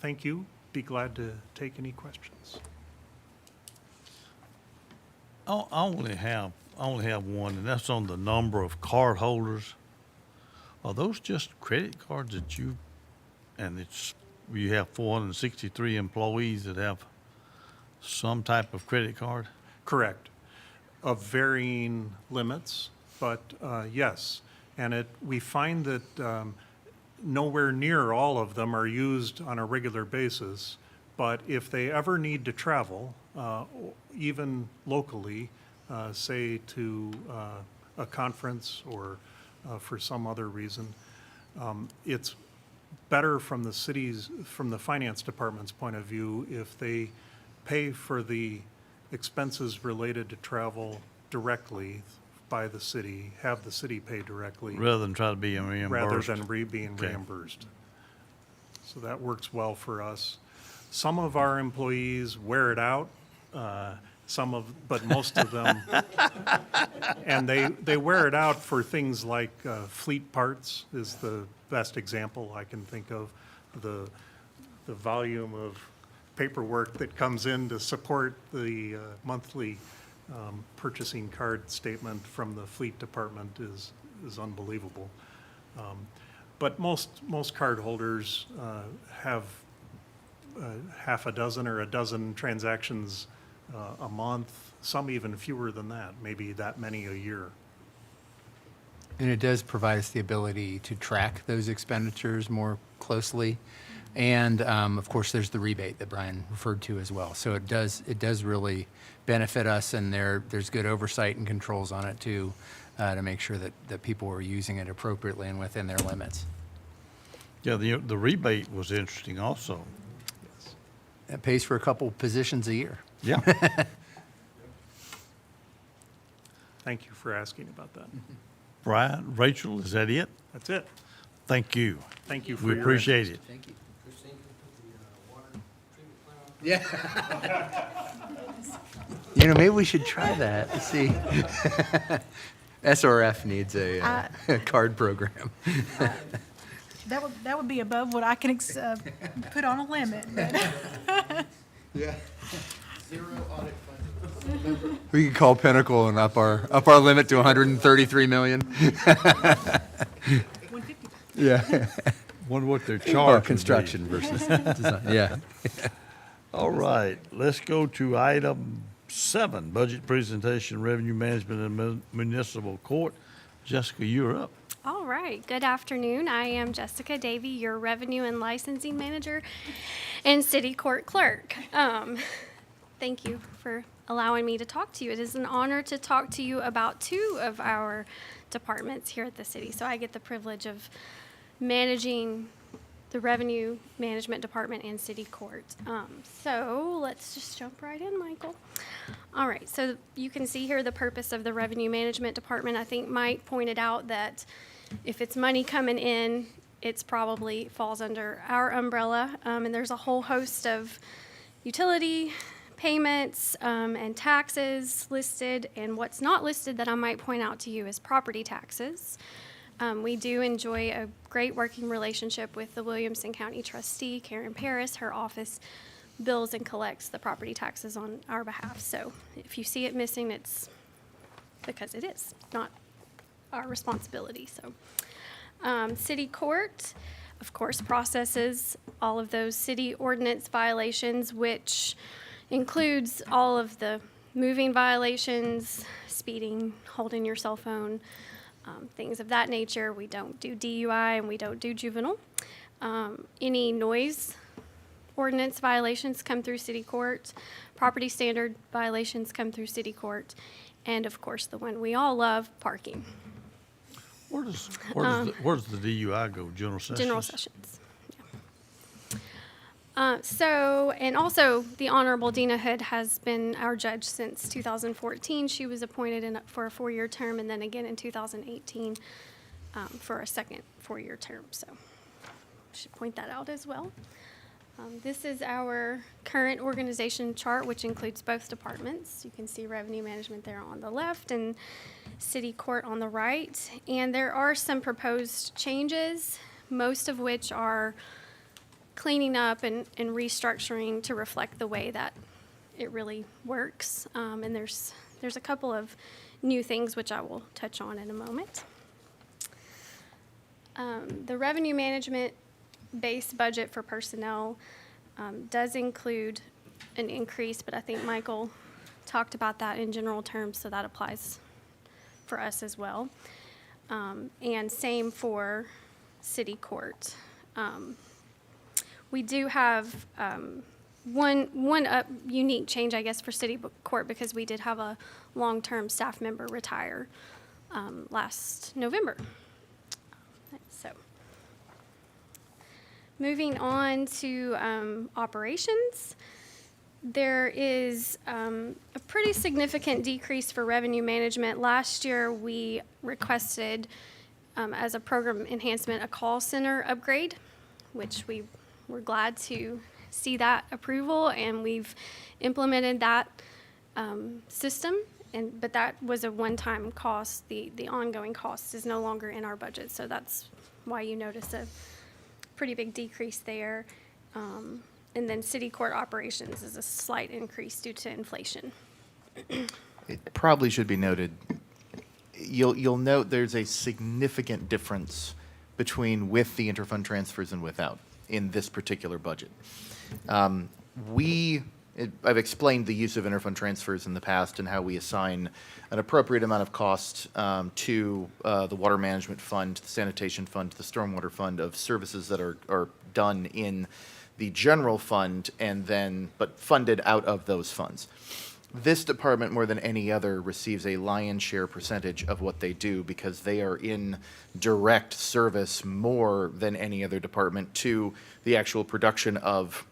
Thank you. Be glad to take any questions. I only have one, and that's on the number of card holders. Are those just credit cards that you have 463 employees that have some type of credit card? Correct. Of varying limits, but yes. And we find that nowhere near all of them are used on a regular basis, but if they ever need to travel, even locally, say to a conference or for some other reason, it's better from the finance department's point of view if they pay for the expenses related to travel directly by the city, have the city pay directly, Rather than try to be reimbursed. rather than being Okay. reimbursed. So that works well for us. Some of our employees wear it out, but most of them, and they wear it out for things like fleet parts is the best example I can think of. The volume of paperwork that comes in to support the monthly purchasing card statement from the fleet department is unbelievable. But most cardholders have half a dozen or a dozen transactions a month, some even fewer than that, maybe that many a year. And it does provide us the ability to track those expenditures more closely. And of course, there's the rebate that Brian referred to as well. So it does really benefit us, and there's good oversight and controls on it too, to make sure that people are using it appropriately and within their limits. Yeah, the rebate was interesting also. It pays for a couple positions a year. Yeah. Thank you for asking about that. Brian, Rachel, is that it? That's it. Thank you. Thank you for We your appreciate it. Thank you. Maybe we should try that. Let's see. SRF needs a card program. That would be above what I can put on a limit. Yeah. We could call Pinnacle and up our limit to 133 million. Yeah. Wonder what their Or charge would be. construction versus design. Yeah. All right, let's go to item 7, budget presentation, revenue management and municipal court. Jessica, you're up. All right. Good afternoon. I am Jessica Davy, your revenue and licensing manager and city court clerk. Thank you for allowing me to talk to you. It is an honor to talk to you about 2 of our departments here at the city. So I get the privilege of managing the revenue management department and city court. So let's just jump right in, Michael. All right, so you can see here the purpose of the revenue management department. I think Mike pointed out that if it's money coming in, it's probably falls under our umbrella. And there's a whole host of utility payments and taxes listed. And what's not listed that I might point out to you is property taxes. We do enjoy a great working relationship with the Williamson County trustee, Karen Paris. Her office bills and collects the property taxes on our behalf. So if you see it missing, it's because it is not our responsibility. So city court, of course, processes all of those city ordinance violations, which includes all of the moving violations, speeding, holding your cell phone, things of that nature. We don't do DUI and we don't do juvenile. Any noise ordinance violations come through city court. Property standard violations come through city court. And of course, the one we all love, parking. Where does the DUI go? General sessions? General sessions. And also the Honorable Dina Hood has been our judge since 2014. She was appointed for a 4-year term and then again in 2018 for a second 4-year term. So I should point that out as well. This is our current organization chart, which includes both departments. You can see revenue management there on the left and city court on the right. And there are some proposed changes, most of which are cleaning up and restructuring to reflect the way that it really works. And there's a couple of new things which I will touch on in a moment. The revenue management base budget for personnel does include an increase, but I think Michael talked about that in general terms, so that applies for us as well. And same for city court. We do have one unique change, I guess, for city court because we did have a long-term staff member retire last November. So moving on to operations. There is a pretty significant decrease for revenue management. Last year, we requested, as a program enhancement, a call center upgrade, which we were glad to see that approval, and we've implemented that system. But that was a one-time cost. The ongoing cost is no longer in our budget, so that's why you notice a pretty big decrease there. And then city court operations is a slight increase due to inflation. It probably should be noted, you'll note there's a significant difference between with the interfund transfers and without in this particular budget. I've explained the use of interfund transfers in the past and how we assign an appropriate amount of cost to the water management fund, the sanitation fund, the stormwater fund of services that are done in the general fund but funded out of those funds. This department, more than any other, receives a lion's share percentage of what they do because they are in direct service more than any other department to the actual production of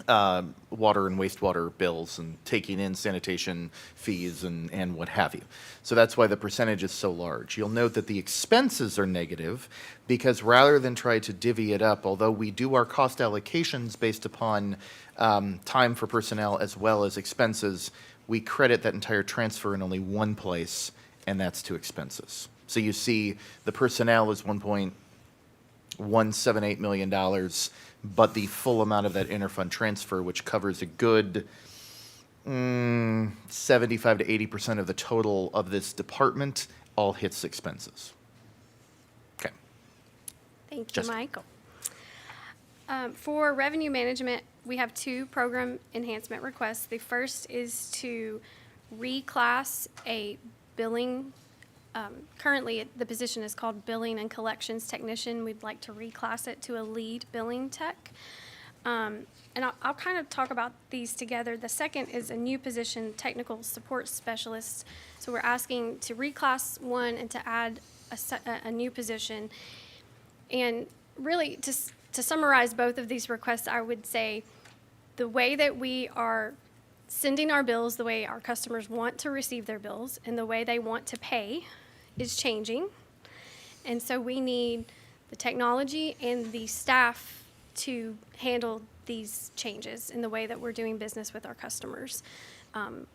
water and wastewater bills and taking in sanitation fees and what have you. So that's why the percentage is so large. You'll note that the expenses are negative because rather than try to divvy it up, although we do our cost allocations based upon time for personnel as well as expenses, we credit that entire transfer in only one place, and that's to expenses. So you see the personnel is $1.178 million, but the full amount of that interfund transfer, which covers a good 75 to 80% of the total of this department, all hits expenses. Okay. Thank you, Jessica. Michael. For revenue management, we have two program enhancement requests. The first is to reclass a billing. Currently, the position is called Billing and Collections Technician. We'd like to reclass it to a lead billing tech. And I'll kind of talk about these together. The second is a new position, Technical Support Specialist. So we're asking to reclass one and to add a new position. And really, to summarize both of these requests, I would say the way that we are sending our bills, the way our customers want to receive their bills, and the way they want to pay is changing. And so we need the technology and the staff to handle these changes in the way that we're doing business with our customers.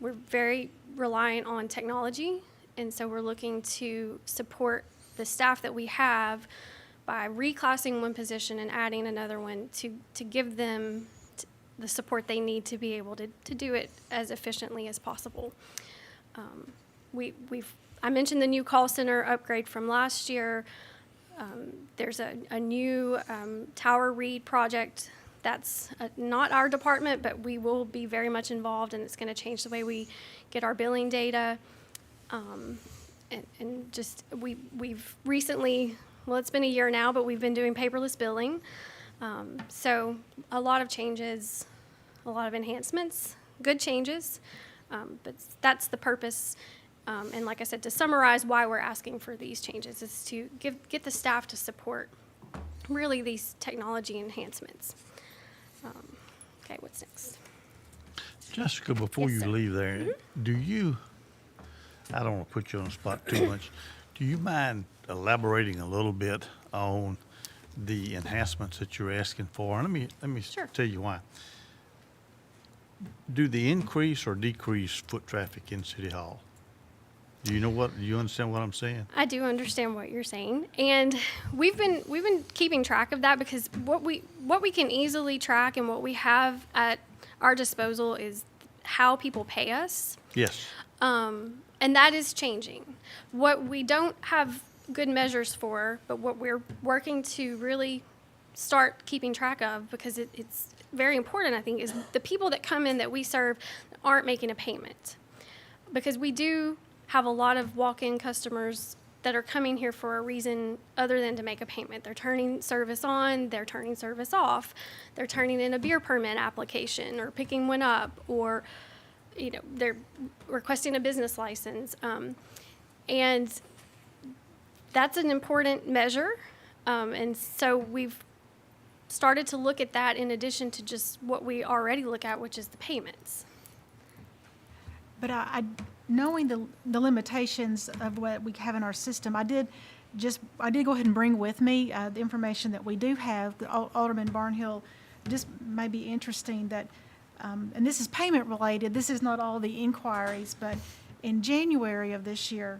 We're very reliant on technology, and so we're looking to support the staff that we have by reclassing one position and adding another one to give them the support they need to be able to do it as efficiently as possible. I mentioned the new call center upgrade from last year. There's a new tower read project that's not our department, but we will be very much involved, and it's going to change the way we get our billing data. And just we've recently, well, it's been a year now, but we've been doing paperless billing. So a lot of changes, a lot of enhancements, good changes, but that's the purpose. And like I said, to summarize why we're asking for these changes is to get the staff to support really these technology enhancements. Okay, what's next? Jessica, before Yes, you sir. leave there, do you, I don't want to put you on the spot too much, do you mind elaborating a little bit on the enhancements that you're asking for? And let me Sure. tell you why. Do they increase or decrease foot traffic in City Hall? Do you understand what I'm saying? I do understand what you're saying, and we've been keeping track of that because what we can easily track and what we have at our disposal is how people pay us, Yes. and that is changing. What we don't have good measures for, but what we're working to really start keeping track of, because it's very important, I think, is the people that come in that we serve aren't making a payment, because we do have a lot of walk-in customers that are coming here for a reason other than to make a payment. They're turning service on, they're turning service off, they're turning in a beer permit application or picking one up, or they're requesting a business license. And that's an important measure. And so started to look at that in addition to just what we already look at, which is the payments. But knowing the limitations of what we have in our system, I did go ahead and bring with me the information that we do have. Alderman Barnhill, just may be interesting that, and this is payment related, this is not all the inquiries, but in January of this year,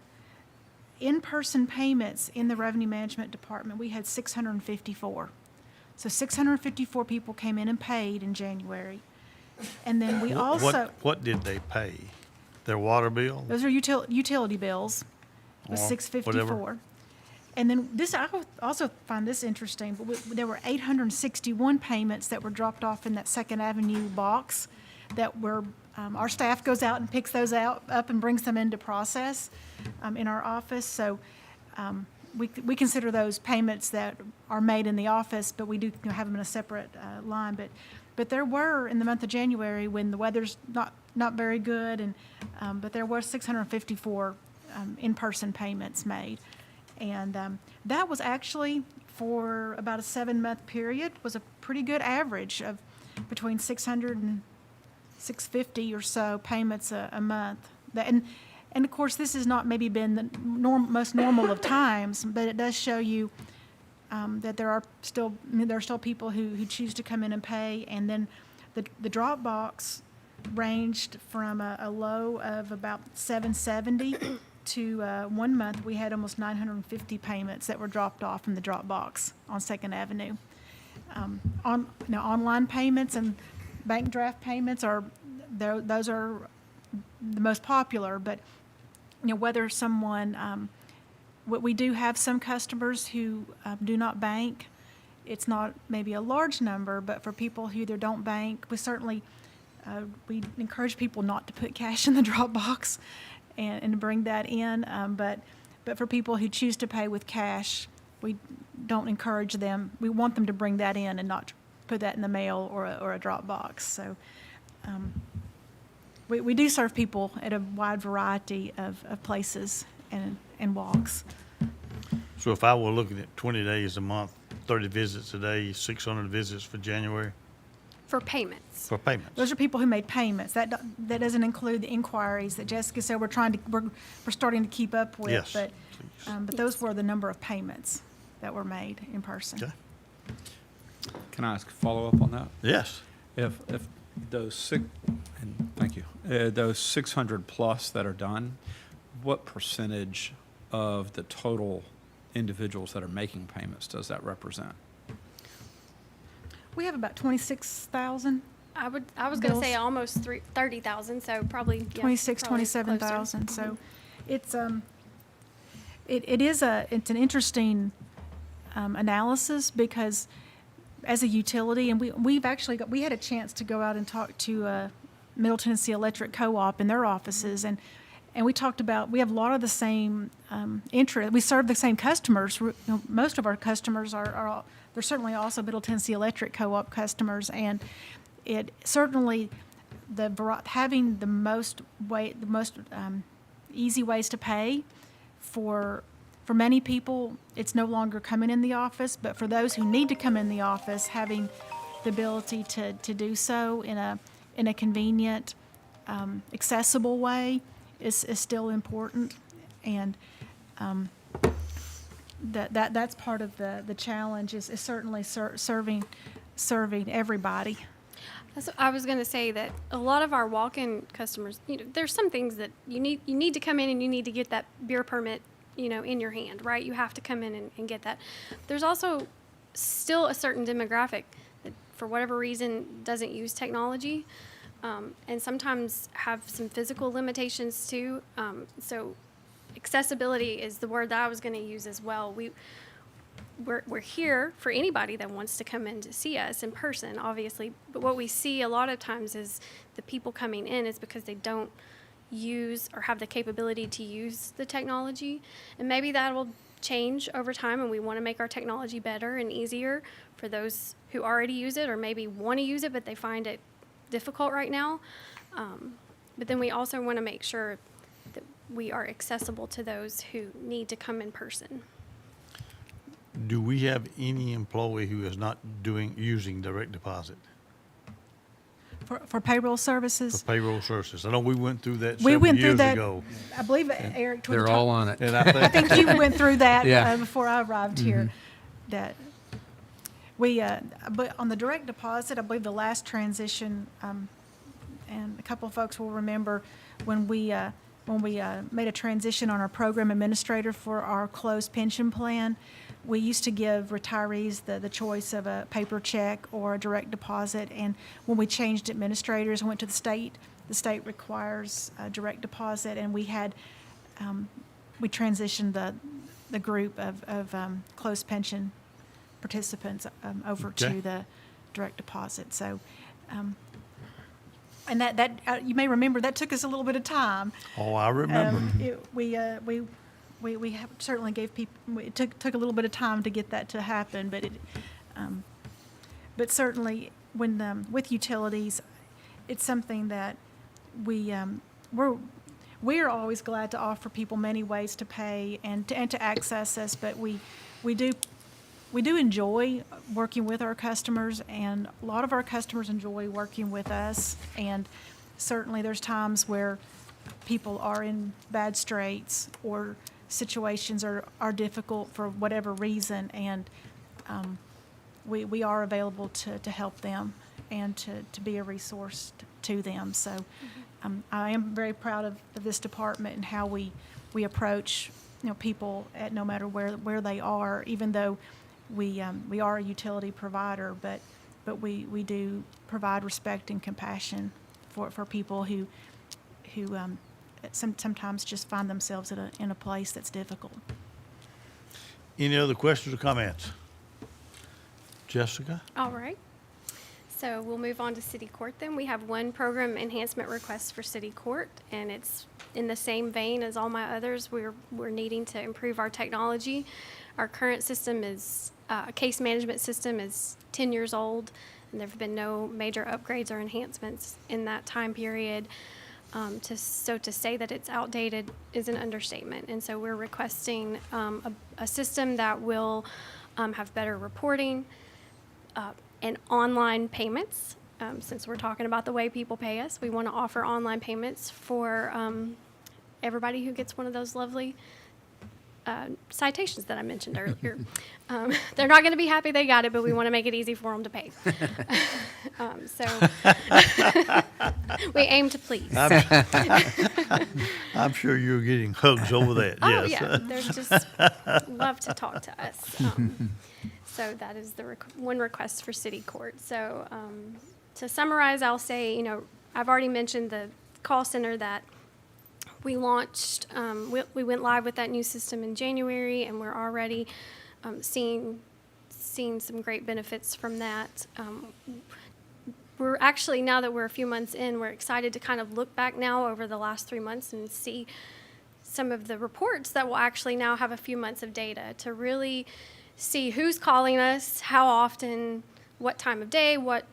in-person payments in the Revenue Management Department, we had 654. So 654 people came in and paid in January. And then we also, What did they pay? Their water bill? those are utility bills, was Or 654. whatever. And then this, I also find this interesting, but there were 861 payments that were dropped off in that Second Avenue box that were, our staff goes out and picks those up and brings them into process in our office. So we consider those payments that are made in the office, but we do have them in a separate line. But there were, in the month of January, when the weather's not very good, and but there were 654 in-person payments made. And that was actually, for about a 7-month period, was a pretty good average of between 600 and 650 or so payments a month. And of course, this has not maybe been the most normal of times, but it does show you that there are still people who choose to come in and pay. And then the drop box ranged from a low of about 770 to 1 month we had almost 950 payments that were dropped off from the drop box on Second Avenue. Online payments and bank draft payments those are the most popular, but whether someone we do have some customers who do not bank. It's not maybe a large number, but for people who either don't bank, we certainly we encourage people not to put cash in the drop box and to bring that in. But for people who choose to pay with cash, we don't encourage them. We want them to bring that in and not put that in the mail or a drop box. So we do serve people at a wide variety of places and walks. So if I were looking at 20 days a month, 30 visits a day, 600 visits for January For payments. for payments? Those are people who made payments. That doesn't include the inquiries that Jessica said we're starting to keep up with. Yes, But those were the number of payments that were made in person. Okay. Can I ask a follow-up on that? Yes. If those thank you, those 600 plus that are done, what percentage of the total individuals that are making payments does that represent? We have about 26,000, I was going to say Bills? almost 30,000, so probably yeah, 26, probably 27,000. closer. So it's it's an interesting analysis because as a utility, and we had a chance to go out and talk to Middle Tennessee Electric Co-op in their offices, and we talked about, we have a lot of the same interest. We serve the same customers. Most of our customers they're certainly also Middle Tennessee Electric Co-op customers, and it certainly having the most easy ways to pay for many people, it's no longer coming in the office, but for those who need to come in the office, having the ability to do so in a convenient, accessible way is still important. And that's part of the challenge is certainly serving everybody. So I was going to say that a lot of our walk-in customers, there's some things that you need to come in and you need to get that beer permit, in your hand, right? You have to come in and get that. There's also still a certain demographic that, for whatever reason, doesn't use technology, and sometimes have some physical limitations too. So accessibility is the word that I was going to use as well. We're here for anybody that wants to come in to see us in person, obviously. But what we see a lot of times is the people coming in is because they don't use or have the capability to use the technology. And maybe that will change over time, and we want to make our technology better and easier for those who already use it or maybe want to use it, but they find it difficult right now. But then we also want to make sure that we are accessible to those who need to come in person. Do we have any employee who is not using direct deposit For payroll for services, payroll services? I know we went through that we several went through years that. ago. I believe Eric. toward the They're top- all on it. And I think you went through that Yeah. before I arrived here. That we, but on the direct deposit, I believe the last transition, and a couple of folks will remember when we made a transition on our program administrator for our closed pension plan. We used to give retirees the choice of a paper check or a direct deposit, and when we changed administrators and went to the state requires a direct deposit, and we had, we transitioned the group of closed pension participants over Okay. to the direct deposit. So, and that you may remember, that took us a little bit of time. Oh, I remember. We have certainly gave people, it took a little bit of time to get that to happen, but certainly when, with utilities, it's something that we're always glad to offer people many ways to pay and to access us, but we do enjoy working with our customers, and a lot of our customers enjoy working with us, and certainly there's times where people are in bad straits or situations are difficult for whatever reason, and we are available to help them and to be a resource to them. So I am very proud of this department and how we approach people at no matter where they are, even though we are a utility provider, but we do provide respect and compassion for people who sometimes just find themselves in a place that's difficult. Any other questions or comments? Jessica? All right. So we'll move on to city court then. We have one program enhancement request for city court, and it's in the same vein as all my others. We're needing to improve our technology. Our current system is, case management system is 10 years old, and there have been no major upgrades or enhancements in that time period. So to say that it's outdated is an understatement. And so we're requesting a system that will have better reporting and online payments. Since we're talking about the way people pay us, we want to offer online payments for everybody who gets one of those lovely citations that I mentioned earlier. They're not going to be happy they got it, but we want to make it easy for them to pay. So we aim to please. I'm sure you're getting hugs over that, Oh, yes. yeah, they're just love to talk to us. So that is the one request for city court. So to summarize, I'll say, I've already mentioned the call center that we launched. We went live with that new system in January, and we're already seeing some great benefits from that. We're actually, now that we're a few months in, we're excited to kind of look back now over the last 3 months and see some of the reports that will actually now have a few months of data to really see who's calling us, how often, what time of day, what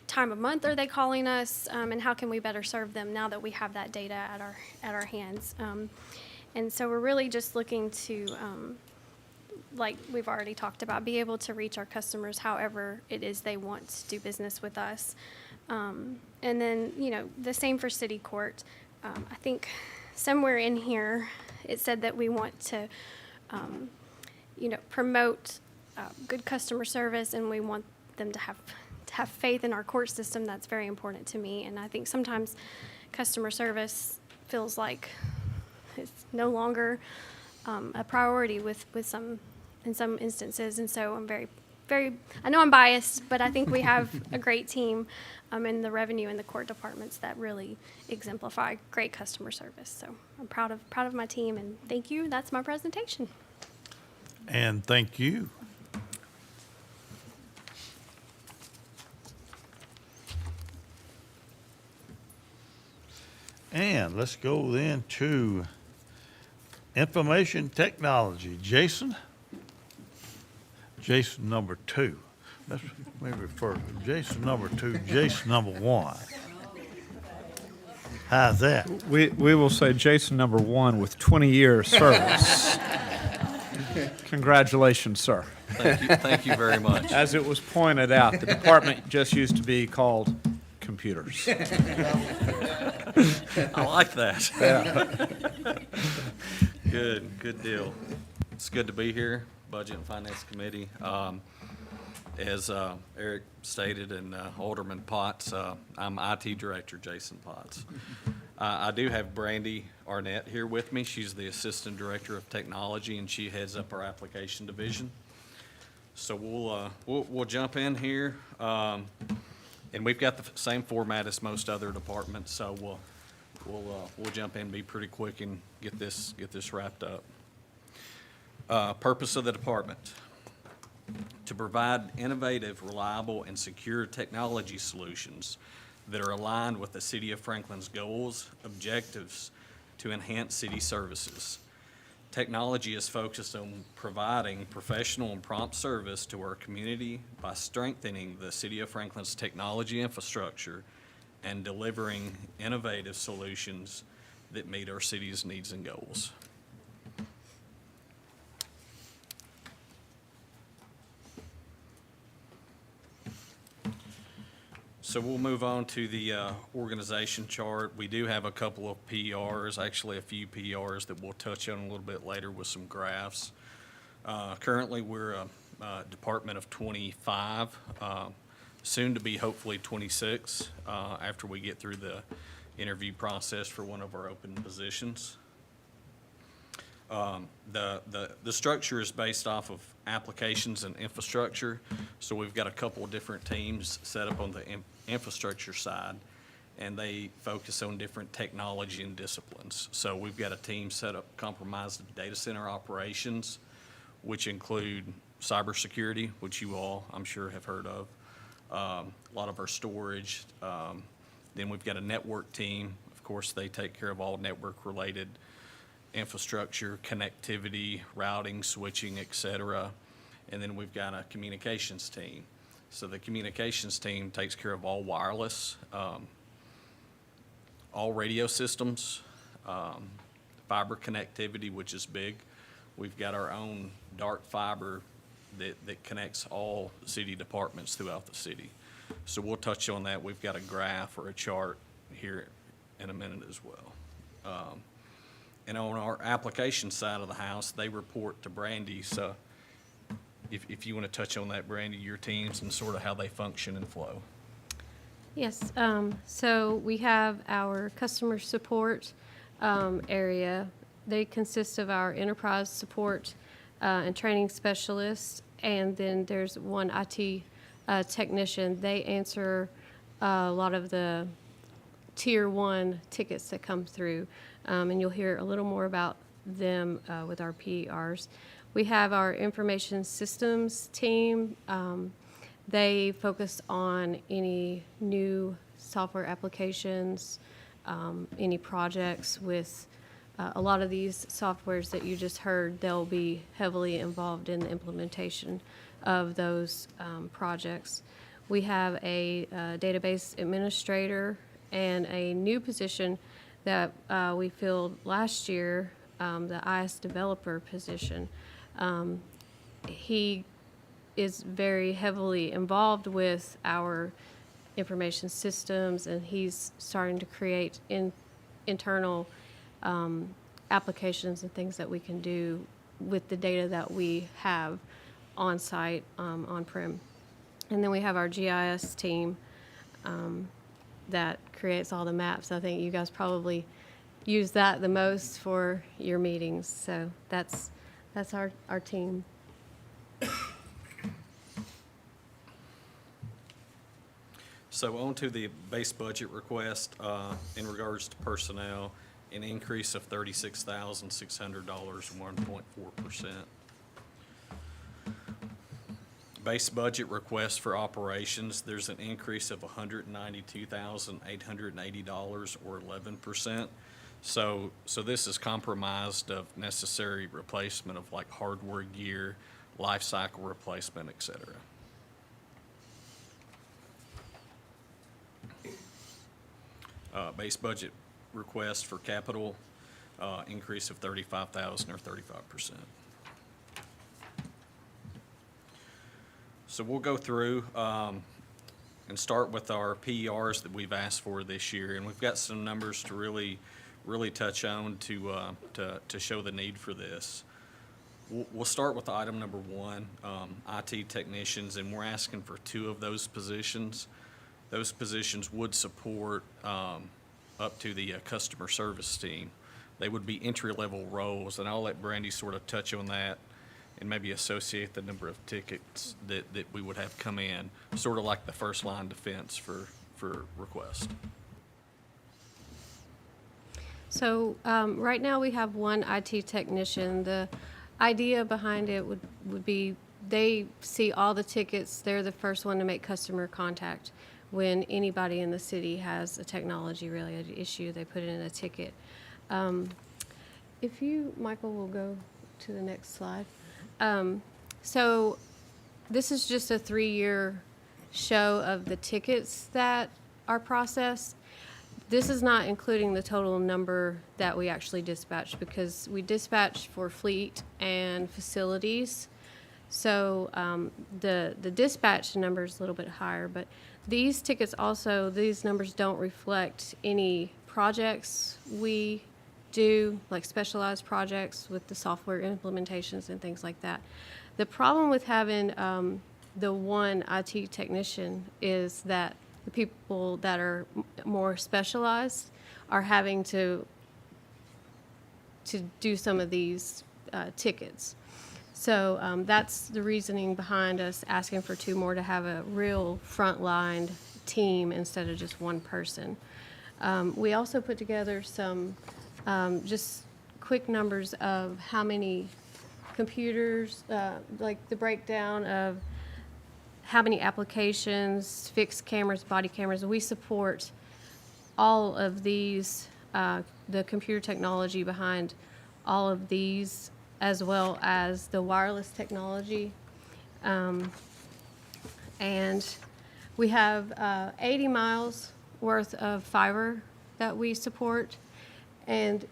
time of month are they calling us, and how can we better serve them now that we have that data at our hands. And so we're really just looking to, like we've already talked about, be able to reach our customers however it is they want to do business with us. And then, the same for city court. I think somewhere in here it said that we want to, promote good customer service, and we want them to have faith in our court system. That's very important to me. And I think sometimes customer service feels like it's no longer a priority in some instances. And so I'm I know I'm biased, but I think we have a great team in the revenue and the court departments that really exemplify great customer service. So I'm proud of my team, and thank you. That's my presentation. And thank you. And let's go then to information technology. Jason number 2. Let's maybe refer to Jason number 2, Jason number 1. How's that? We will say Jason number 1 with 20 years service. Congratulations, sir. Thank you very much. As it was pointed out, the department just used to be called computers. I like that. Good deal. It's good to be here, Budget and Finance Committee. As Eric stated and Alderman Potts, I'm IT Director Jason Potts. I do have Brandy Arnett here with me. She's the Assistant Director of Technology, and she heads up our application division. So we'll jump in here, and we've got the same format as most other departments. So we'll jump in, be pretty quick, and get this wrapped up. Purpose of the department: to provide innovative, reliable, and secure technology solutions that are aligned with the City of Franklin's goals, objectives to enhance city services. Technology is focused on providing professional and prompt service to our community by strengthening the City of Franklin's technology infrastructure and delivering innovative solutions that meet our city's needs and goals. So we'll move on to the organization chart. We do have a couple of PRs, actually a few PRs that we'll touch on a little bit later with some graphs. Currently, we're a department of 25, soon to be hopefully 26 after we get through the interview process for one of our open positions. The structure is based off of applications and infrastructure. So we've got a couple of different teams set up on the infrastructure side, and they focus on different technology and disciplines. So we've got a team set up comprised of data center operations, which include cybersecurity, which you all, I'm sure, have heard of, a lot of our storage. Then we've got a network team. Of course, they take care of all network-related infrastructure, connectivity, routing, switching, et cetera. And then we've got a communications team. So the communications team takes care of all wireless, all radio systems, fiber connectivity, which is big. We've got our own dark fiber that connects all city departments throughout the city. So we'll touch on that. We've got a graph or a chart here in a minute as well. And on our application side of the house, they report to Brandy. So if you want to touch on that, Brandy, your teams and sort of how they function and flow. Yes, so we have our customer support area. They consist of our enterprise support and training specialists, and then there's one IT technician. They answer a lot of the tier 1 tickets that come through, and you'll hear a little more about them with our PERs. We have our information systems team. They focus on any new software applications, any projects with a lot of these softwares that you just heard. They'll be heavily involved in the implementation of those projects. We have a database administrator and a new position that we filled last year, the IS developer position. He is very heavily involved with our information systems, and he's starting to create internal applications and things that we can do with the data that we have on site, on-prem. And then we have our GIS team that creates all the maps. I think you guys probably use that the most for your meetings. So that's our team. So on to the base budget request in regards to personnel, an increase of $36,600, 1.4%. Base budget request for operations, there's an increase of $192,880 or 11%. So this is comprised of necessary replacement of like hardware gear, life cycle replacement, et cetera. Base budget request for capital, increase of $35,000 or 35%. So we'll go through and start with our PERs that we've asked for this year, and we've got some numbers to really touch on to show the need for this. We'll start with item number one, IT technicians, and we're asking for 2 of those positions. Those positions would support up to the customer service team. They would be entry-level roles, and I'll let Brandy sort of touch on that and maybe associate the number of tickets that we would have come in, sort of like the first line defense for request. So right now we have one IT technician. The idea behind it would be they see all the tickets. They're the first one to make customer contact. When anybody in the city has a technology-related issue, they put it in a ticket. If you, Michael, will go to the next slide. So this is just a 3-year show of the tickets that are processed. This is not including the total number that we actually dispatch, because we dispatch for fleet and facilities. So the dispatch number is a little bit higher, but these tickets also, these numbers don't reflect any projects we do, like specialized projects with the software implementations and things like that. The problem with having the one IT technician is that the people that are more specialized are having to do some of these tickets. So that's the reasoning behind us asking for 2 more, to have a real frontline team instead of just one person. We also put together some just quick numbers of how many computers, like the breakdown of how many applications, fixed cameras, body cameras. We support all of these, the computer technology behind all of these, as well as the wireless technology. And we have 80 miles worth of fiber that we support, and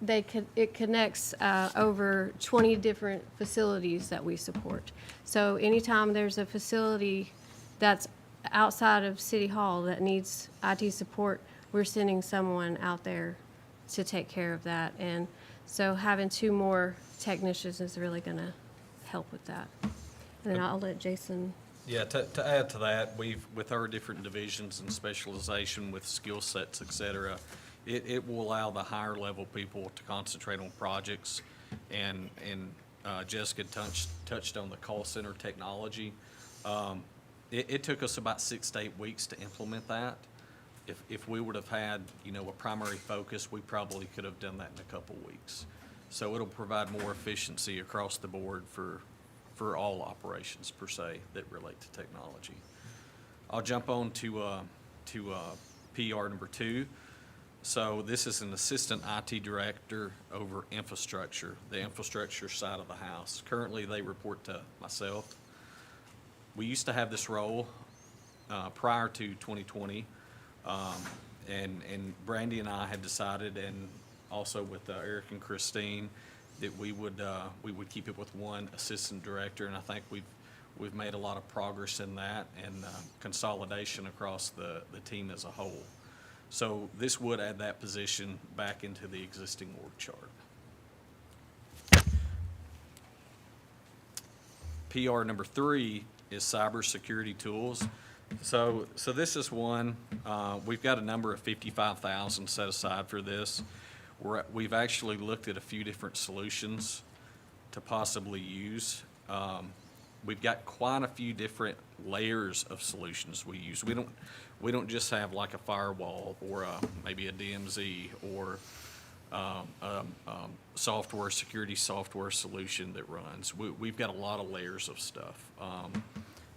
it connects over 20 different facilities that we support. So anytime there's a facility that's outside of City Hall that needs IT support, we're sending someone out there to take care of that. And so having 2 more technicians is really going to help with that. And then I'll let Jason. Yeah, to add to that, with our different divisions and specialization with skill sets, et cetera, it will allow the higher level people to concentrate on projects. And Jessica touched on the call center technology. It took us about 6 to 8 weeks to implement that. If we would have had, a primary focus, we probably could have done that in a couple weeks. So it'll provide more efficiency across the board for all operations per se that relate to technology. I'll jump on to PR number 2. So this is an assistant IT director over infrastructure, the infrastructure side of the house. Currently, they report to myself. We used to have this role prior to 2020, and Brandy and I had decided, and also with Eric and Christine, that we would keep it with one assistant director, and I think we've made a lot of progress in that and consolidation across the team as a whole. So this would add that position back into the existing org chart. PR number 3 is cybersecurity tools. So this is one, we've got a number of 55,000 set aside for this. We've actually looked at a few different solutions to possibly use. We've got quite a few different layers of solutions we use. We don't just have like a firewall or maybe a DMZ or security software solution that runs. We've got a lot of layers of stuff.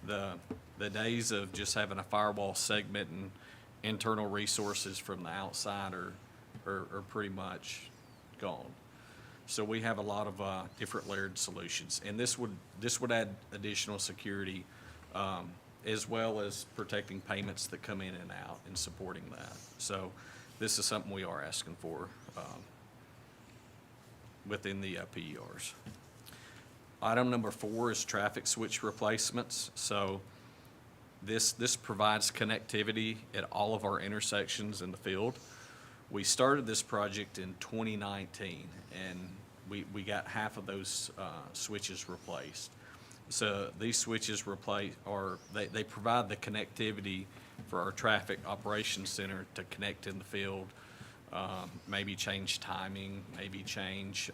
The days of just having a firewall segment and internal resources from the outside are pretty much gone. So we have a lot of different layered solutions, and this would add additional security, as well as protecting payments that come in and out and supporting that. So this is something we are asking for within the PERs. Item number 4 is traffic switch replacements. So this provides connectivity at all of our intersections in the field. We started this project in 2019, and we got half of those switches replaced. So these switches they provide the connectivity for our traffic operations center to connect in the field, maybe change timing, maybe change,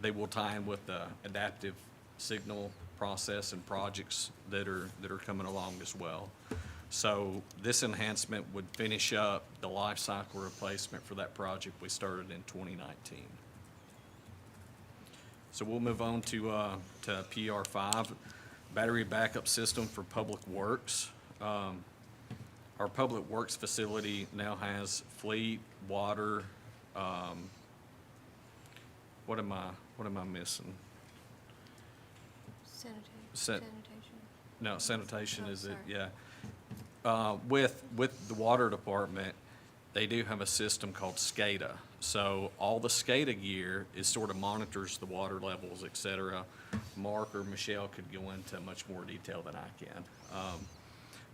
they will tie in with the adaptive signal process and projects that are coming along as well. So this enhancement would finish up the life cycle replacement for that project we started in 2019. So we'll move on to PR5, battery backup system for Public Works. Our Public Works facility now has fleet, water, what am I missing? Sanitation. No, sanitation is it, yeah. With the water department, they do have a system called SCADA. So all the SCADA gear is sort of monitors the water levels, et cetera. Mark or Michelle could go into much more detail than I can.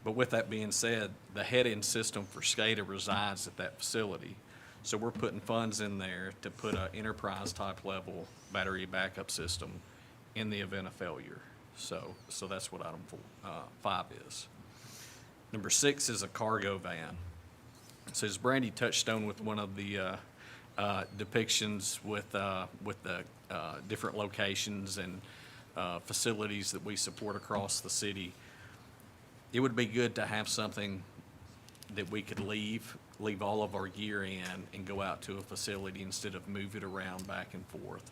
But with that being said, the head-end system for SCADA resides at that facility. So we're putting funds in there to put an enterprise-type level battery backup system in the event of failure. So that's what item 5 is. Number 6 is a cargo van. So as Brandy touched on with one of the depictions with the different locations and facilities that we support across the city, it would be good to have something that we could leave all of our gear in and go out to a facility instead of move it around back and forth.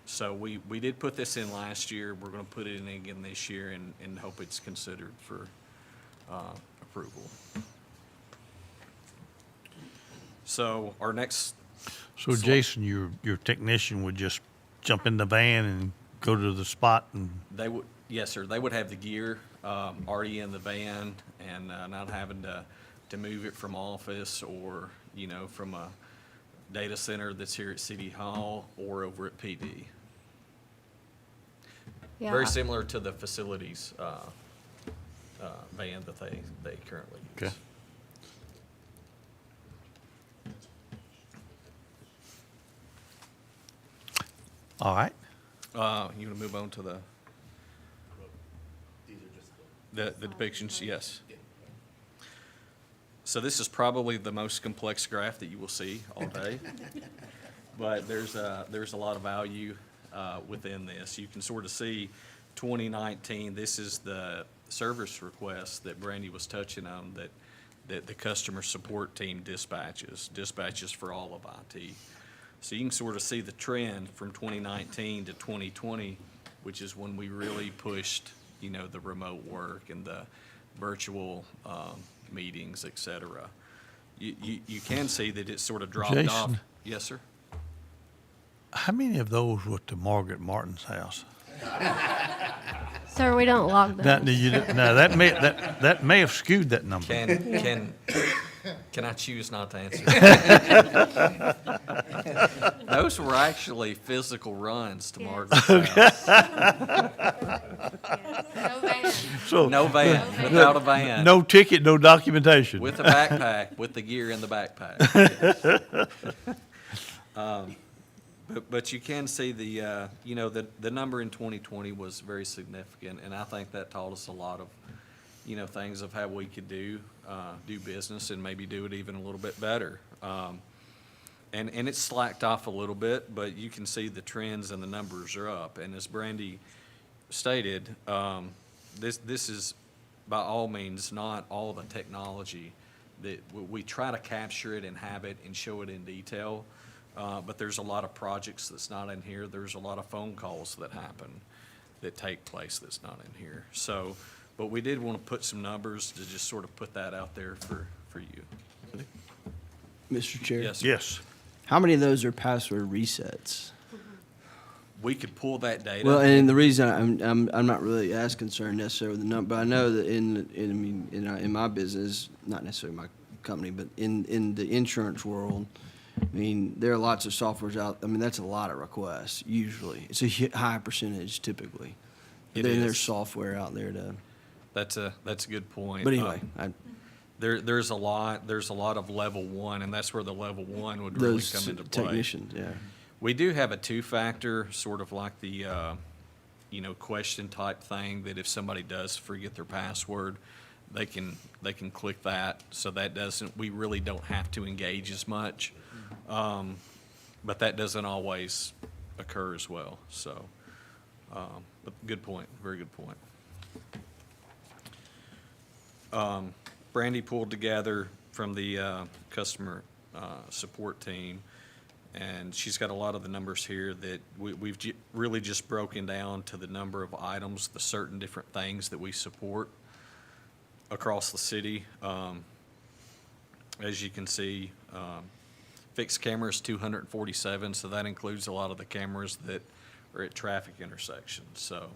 So we did put this in last year. We're going to put it in again this year and hope it's considered for approval. So our next. So Jason, your technician would just jump in the van and go to the spot and? They would, yes, sir. They would have the gear already in the van and not having to move it from office or, from a data center that's here at City Hall or over at PD. Yeah. Very similar to the facilities van that they currently use. Okay. All right. You want to move on to the depictions? Yes. So this is probably the most complex graph that you will see all day, but there's a lot of value within this. You can sort of see 2019. This is the service request that Brandy was touching on that the customer support team dispatches for all of IT. So you can sort of see the trend from 2019 to 2020, which is when we really pushed, the remote work and the virtual meetings, et cetera. You can see that it sort of dropped off. Jason? Yes, sir. How many of those were to Margaret Martin's house? Sir, we don't log That, those. that may have skewed that number. Can I choose not to answer? Those were actually physical runs to Margaret's house. No van. So, No van, without a van. no ticket, no documentation. With a backpack, with the gear in the backpack. Yes. But you can see the number in 2020 was very significant, and I think that taught us a lot of, things of how we could do business and maybe do it even a little bit better. And it's slacked off a little bit, but you can see the trends and the numbers are up. And as Brandy stated, this is by all means not all the technology that we try to capture it and have it and show it in detail. But there's a lot of projects that's not in here. There's a lot of phone calls that happen, that take place that's not in here. So, but we did want to put some numbers to just sort of put that out there for you. Mr. Chair? Yes, sir. Yes. How many of those are password resets? We could pull that data. Well, and the reason I'm not really as concerned necessarily with the number, but I know that in my business, not necessarily my company, but in the insurance world, I mean, there are lots of softwares out, I mean, that's a lot of requests, usually. It's a high percentage typically. It Then there's is. software out there to, That's a good point. but anyway, There's a lot of level one, and that's where the level one would really those come into play. technicians, yeah. We do have a two-factor, sort of like the, question type thing, that if somebody does forget their password, they can click that, so we really don't have to engage as much. But that doesn't always occur as well, so, but good point, very good point. Brandy pulled together from the customer support team, and she's got a lot of the numbers here that we've really just broken down to the number of items, the certain different things that we support across the city. As you can see, fixed cameras, 247, so that includes a lot of the cameras that are at traffic intersections, so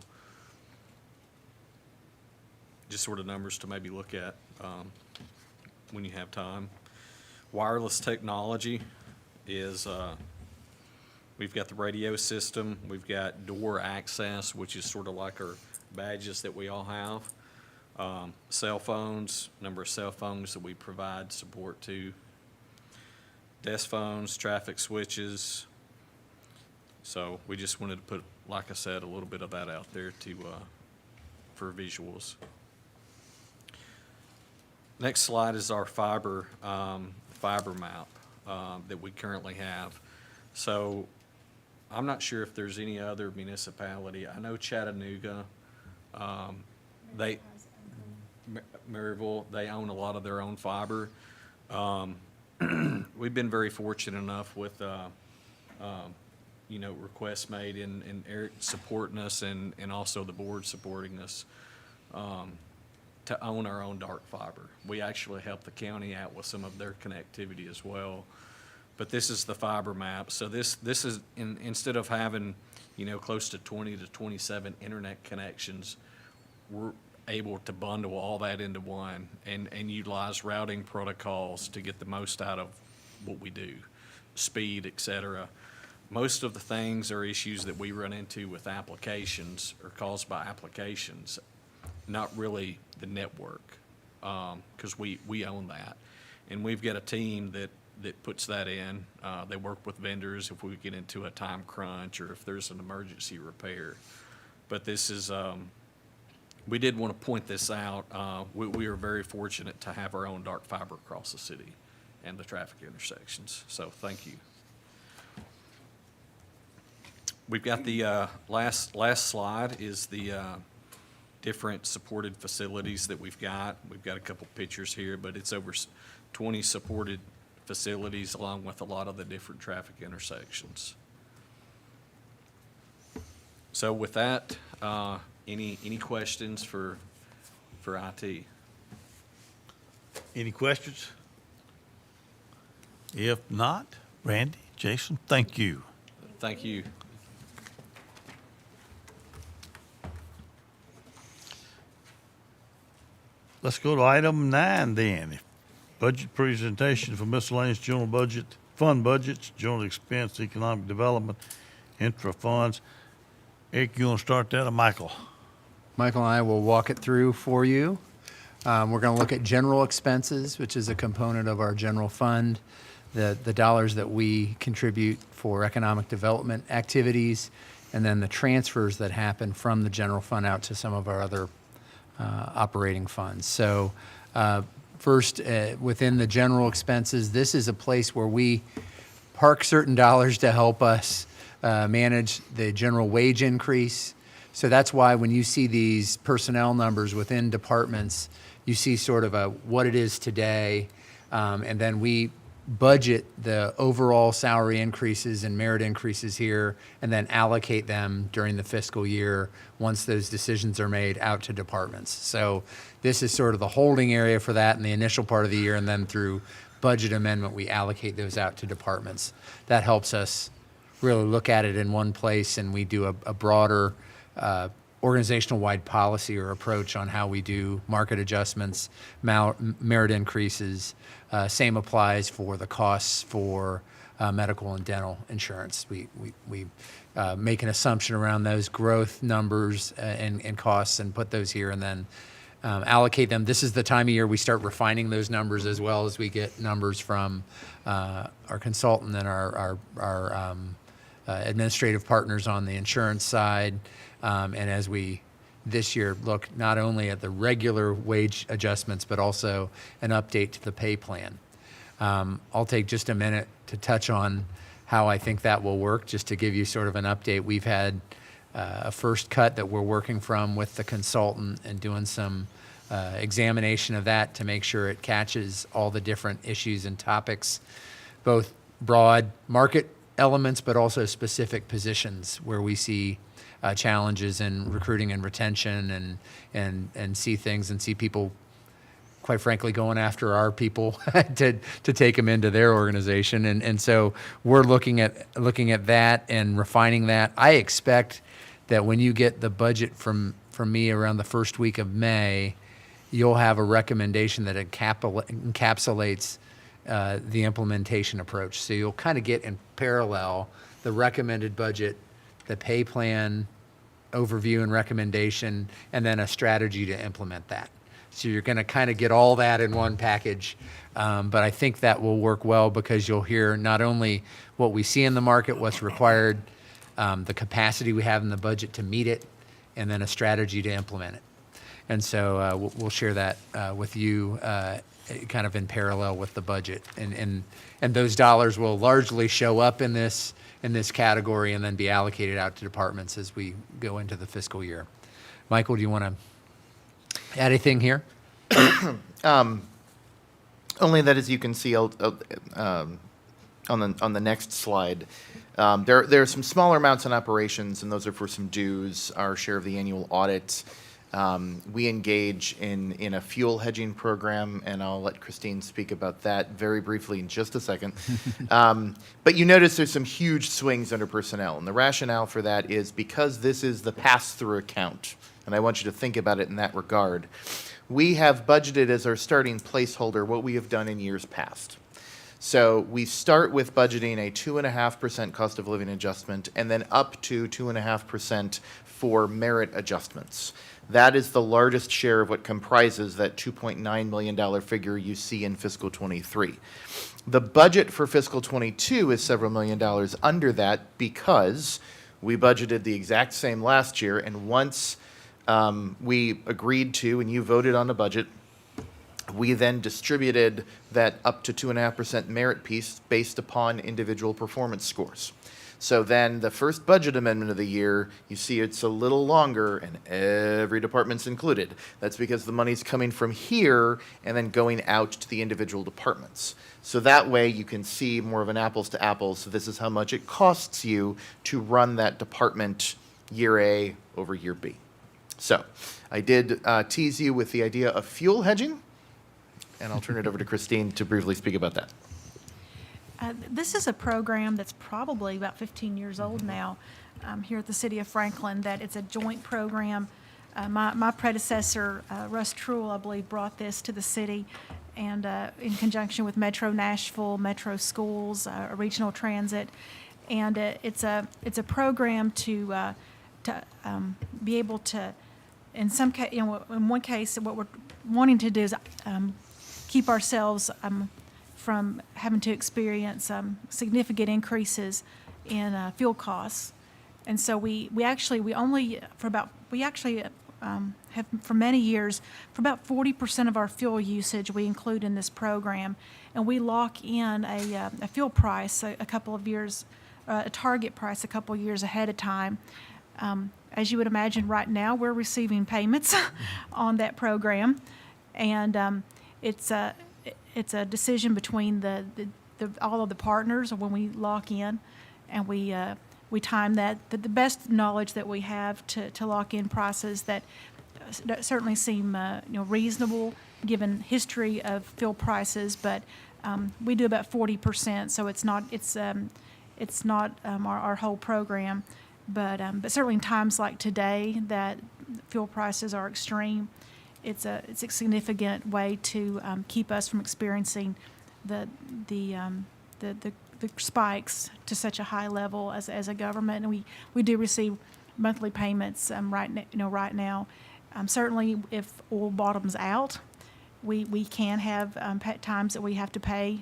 just sort of numbers to maybe look at when you have time. Wireless technology is, we've got the radio system, we've got door access, which is sort of like our badges that we all have. Cell phones, number of cell phones that we provide support to. Desk phones, traffic switches. So we just wanted to put, like I said, a little bit of that out there for visuals. Next slide is our fiber map that we currently have. So I'm not sure if there's any other municipality. I know Chattanooga, Maryville, they own a lot of their own fiber. We've been very fortunate enough with, requests made and Eric supporting us and also the board supporting us, to own our own dark fiber. We actually help the county out with some of their connectivity as well. But this is the fiber map. So this is, instead of having, close to 20 to 27 internet connections, we're able to bundle all that into one and utilize routing protocols to get the most out of what we do, speed, et cetera. Most of the things or issues that we run into with applications are caused by applications, not really the network, because we own that. And we've got a team that puts that in. They work with vendors if we get into a time crunch or if there's an emergency repair. But this is, we did want to point this out. We are very fortunate to have our own dark fiber across the city and the traffic intersections. So thank you. We've got the last slide is the different supported facilities that we've got. We've got a couple pictures here, but it's over 20 supported facilities along with a lot of the different traffic intersections. So with that, any questions for IT? Any questions? If not, Randy, Jason, thank you. Thank you. Let's go to item 9 then. Budget presentation for miscellaneous general budget, fund budgets, general expense, economic development, intra funds. Eric, you want to start that, or Michael? Michael and I will walk it through for you. We're going to look at general expenses, which is a component of our general fund, the dollars that we contribute for economic development activities, and then the transfers that happen from the general fund out to some of our other operating funds. So first, within the general expenses, this is a place where we park certain dollars to help us manage the general wage increase. So that's why when you see these personnel numbers within departments, you see sort of what it is today, and then we budget the overall salary increases and merit increases here, and then allocate them during the fiscal year once those decisions are made out to departments. So this is sort of the holding area for that in the initial part of the year, and then through budget amendment, we allocate those out to departments. That helps us really look at it in one place, and we do a broader organizational-wide policy or approach on how we do market adjustments, merit increases. Same applies for the costs for medical and dental insurance. We make an assumption around those growth numbers and costs and put those here and then allocate them. This is the time of year we start refining those numbers as well as we get numbers from our consultant and our administrative partners on the insurance side. And as we this year look not only at the regular wage adjustments, but also an update to the pay plan. I'll take just a minute to touch on how I think that will work, just to give you sort of an update. We've had a first cut that we're working from with the consultant and doing some examination of that to make sure it catches all the different issues and topics, both broad market elements, but also specific positions where we see challenges in recruiting and retention and see things and see people, quite frankly, going after our people to take them into their organization. And so we're looking at that and refining that. I expect that when you get the budget from me around the first week of May, you'll have a recommendation that encapsulates the implementation approach. So you'll kind of get in parallel the recommended budget, the pay plan overview and recommendation, and then a strategy to implement that. So you're going to kind of get all that in one package. But I think that will work well because you'll hear not only what we see in the market, what's required, the capacity we have in the budget to meet it, and then a strategy to implement it. And so we'll share that with you kind of in parallel with the budget. And those dollars will largely show up in this category and then be allocated out to departments as we go into the fiscal year. Michael, do you want to add anything here? Only that, as you can see on the next slide, there are some smaller amounts in operations, and those are for some dues, our share of the annual audit. We engage in a fuel hedging program, and I'll let Christine speak about that very briefly in just a second. But you notice there's some huge swings under personnel, and the rationale for that is because this is the pass-through account, and I want you to think about it in that regard. We have budgeted as our starting placeholder what we have done in years past. So we start with budgeting a 2.5% cost of living adjustment and then up to 2.5% for merit adjustments. That is the largest share of what comprises that $2.9 million figure you see in fiscal 23. The budget for fiscal 22 is several million dollars under that because we budgeted the exact same last year, and once we agreed to and you voted on the budget, we then distributed that up to 2.5% merit piece based upon individual performance scores. So then the first budget amendment of the year, you see it's a little longer and every department's included. That's because the money's coming from here and then going out to the individual departments. So that way you can see more of an apples to apples. So this is how much it costs you to run that department year A over year B. So I did tease you with the idea of fuel hedging, and I'll turn it over to Christine to briefly speak about that. This is a program that's probably about 15 years old now here at the City of Franklin, that it's a joint program. My predecessor, Russ Truell, I believe, brought this to the city, and in conjunction with Metro Nashville, Metro Schools, Regional Transit. And it's a program to be able to, in some case, in one case, what we're wanting to do is keep ourselves from having to experience significant increases in fuel costs. And so we actually have for many years, for about 40% of our fuel usage we include in this program, and we lock in a fuel price a couple of years, a target price a couple of years ahead of time. As you would imagine, right now we're receiving payments on that program, and it's a decision between all of the partners when we lock in, and we time that. The best knowledge that we have to lock in prices that certainly seem reasonable given history of fuel prices, but we do about 40%, so it's not our whole program. But certainly in times like today that fuel prices are extreme, it's a significant way to keep us from experiencing the the spikes to such a high level as a government, and we do receive monthly payments right now. Certainly, if oil bottoms out, we can have times that we have to pay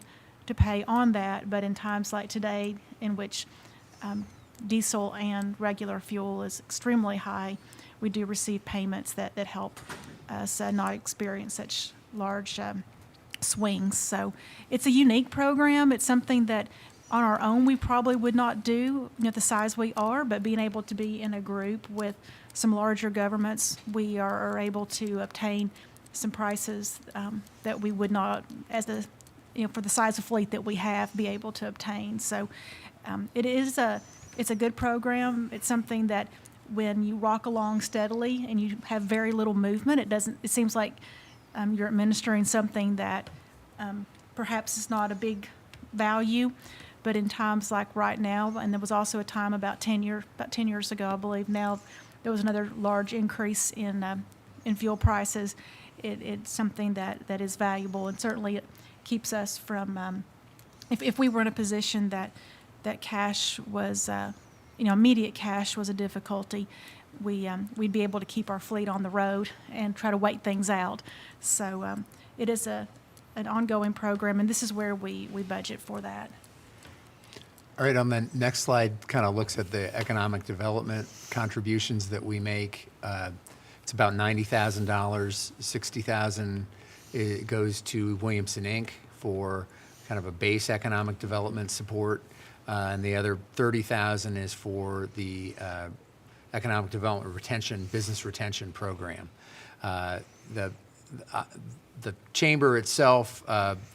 on that, but in times like today, in which diesel and regular fuel is extremely high, we do receive payments that help us not experience such large swings. So it's a unique program. It's something that on our own we probably would not do, the size we are, but being able to be in a group with some larger governments, we are able to obtain some prices that we would not, for the size of fleet that we have, be able to obtain. So it's a good program. It's something that when you rock along steadily and you have very little movement, it seems like you're administering something that perhaps is not a big value, but in times like right now, and there was also a time about 10 years ago, I believe now, there was another large increase in fuel prices. It's something that is valuable, and certainly it keeps us from, if we were in a position that cash was, immediate cash was a difficulty, we'd be able to keep our fleet on the road and try to wait things out. So it is an ongoing program, and this is where we budget for that. All right, on the next slide, kind of looks at the economic development contributions that we make. It's about $90,000, $60,000 goes to Williamson Inc. for kind of a base economic development support, and the other $30,000 is for the economic development retention, business retention program. The chamber itself,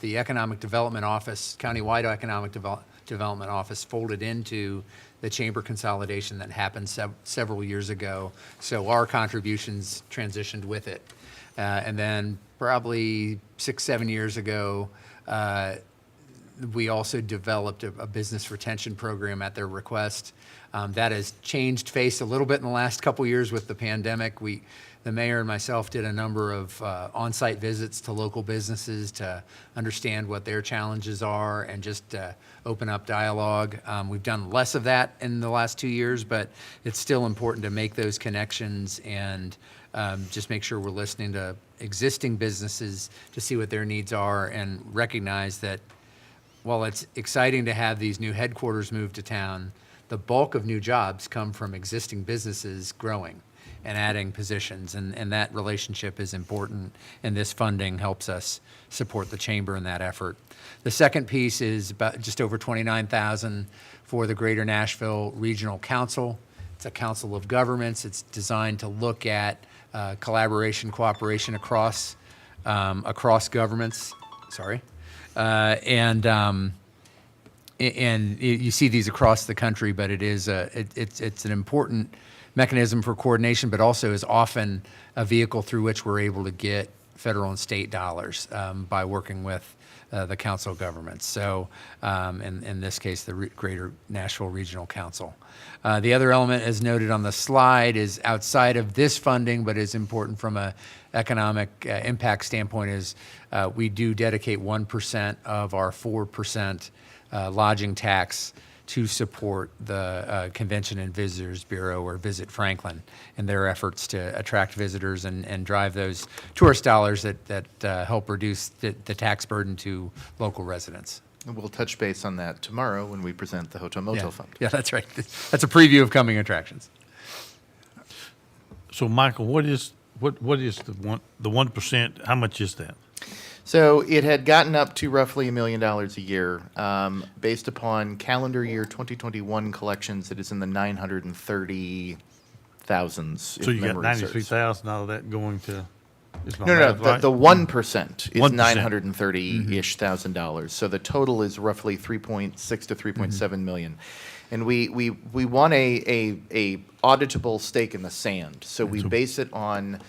the economic development office, countywide economic development office, folded into the chamber consolidation that happened several years ago. So our contributions transitioned with it. And then probably 6-7 years ago, we also developed a business retention program at their request. That has changed face a little bit in the last couple years with the pandemic. The mayor and myself did a number of on-site visits to local businesses to understand what their challenges are and just open up dialogue. We've done less of that in the last 2 years, but it's still important to make those connections and just make sure we're listening to existing businesses to see what their needs are and recognize that while it's exciting to have these new headquarters move to town, the bulk of new jobs come from existing businesses growing and adding positions, and that relationship is important, and this funding helps us support the chamber in that effort. The second piece is about just over $29,000 for the Greater Nashville Regional Council. It's a council of governments. It's designed to look at collaboration, cooperation across governments. And you see these across the country, but it's an important mechanism for coordination, but also is often a vehicle through which we're able to get federal and state dollars by working with the council governments. So in this case, the Greater Nashville Regional Council. The other element, as noted on the slide, is outside of this funding, but is important from an economic impact standpoint, is we do dedicate 1% of our 4% lodging tax to support the Convention and Visitors Bureau, or Visit Franklin, in their efforts to attract visitors and drive those tourist dollars that help reduce the tax burden to local residents. And we'll touch base on that tomorrow when we present the Hotel Motel Fund. Yeah, that's right. That's a preview of coming attractions. So, Michael, what is the 1%? How much is that? So it had gotten up to roughly $1 million a year. Based upon calendar year 2021 collections, it is in the 930,000s. So you got 93,000 out of that going to. No, the 1% is 1%. 930-ish thousand dollars. So the total is roughly 3.6 to 3.7 million. And we want a auditable stake in the sand. So we base it on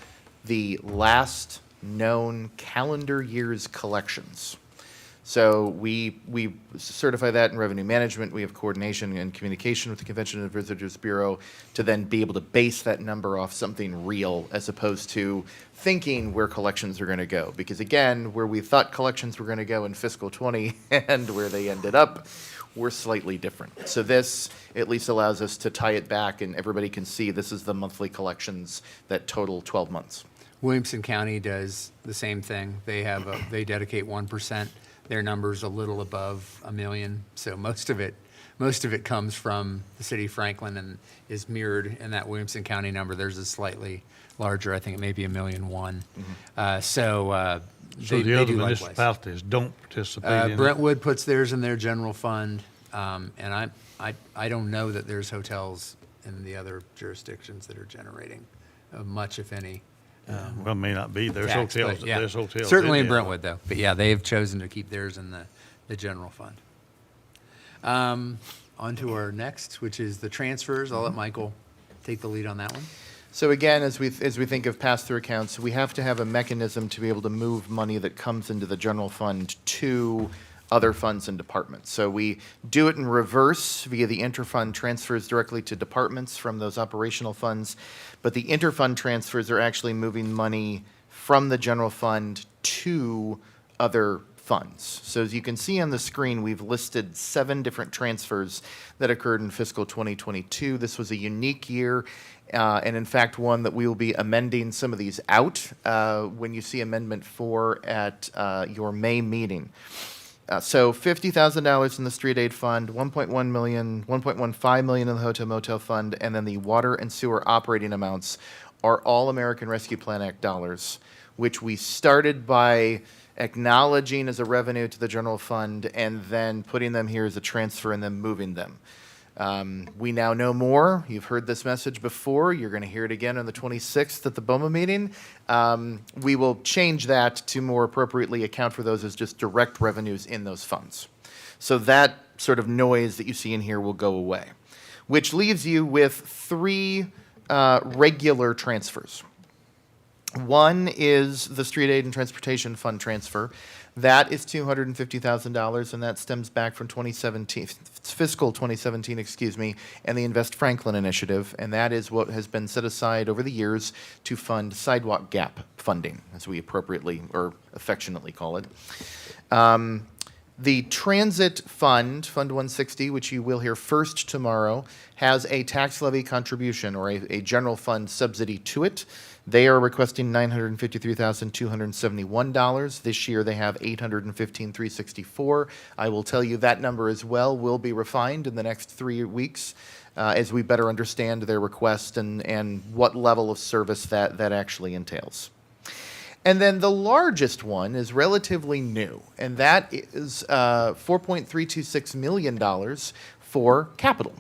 the last known calendar year's collections. So we certify that in revenue management. We have coordination and communication with the Convention and Visitors Bureau to then be able to base that number off something real, as opposed to thinking where collections are going to go. Because again, where we thought collections were going to go in fiscal 20 and where they ended up, were slightly different. So this at least allows us to tie it back, and everybody can see this is the monthly collections that total 12 months. Williamson County does the same thing. They dedicate 1%. Their number's a little above $1 million. So most of it comes from the city of Franklin and is mirrored in that Williamson County number. There's a slightly larger, I think it may be $1.1 million. So They the other do likewise. municipalities don't participate in it? Brentwood puts theirs in their general fund, and I don't know that there's hotels in the other jurisdictions that are generating much, if any. Well, it may not be. There's tax, hotels, but yeah. there's hotels. Certainly in there. Brentwood, though. But yeah, they've chosen to keep theirs in the general fund. On to our next, which is the transfers. I'll let Michael take the lead on that one. So again, as we think of pass-through accounts, we have to have a mechanism to be able to move money that comes into the general fund to other funds and departments. So we do it in reverse via the interfund transfers directly to departments from those operational funds. But the interfund transfers are actually moving money from the general fund to other funds. So as you can see on the screen, we've listed 7 different transfers that occurred in fiscal 2022. This was a unique year, and in fact, one that we will be amending some of these out when you see Amendment 4 at your May meeting. So $50,000 in the street aid fund, $1.1 million, $1.15 million in the hotel motel fund, and then the water and sewer operating amounts are all American Rescue Plan Act dollars, which we started by acknowledging as a revenue to the general fund and then putting them here as a transfer and then moving them. We now know more. You've heard this message before. You're going to hear it again on the 26th at the BOMA meeting. We will change that to more appropriately account for those as just direct revenues in those funds. So that sort of noise that you see in here will go away, which leaves you with 3 regular transfers. One is the Street Aid and Transportation Fund transfer. That is $250,000, and that stems back from fiscal 2017, and the Invest Franklin initiative, and that is what has been set aside over the years to fund sidewalk gap funding, as we appropriately or affectionately call it. The Transit Fund, Fund 160, which you will hear first tomorrow, has a tax levy contribution or a general fund subsidy to it. They are requesting $953,271. This year they have $815,364. I will tell you that number as well will be refined in the next 3 weeks as we better understand their request and what level of service that actually entails. And then the largest one is relatively new, and that is $4.326 million for capital.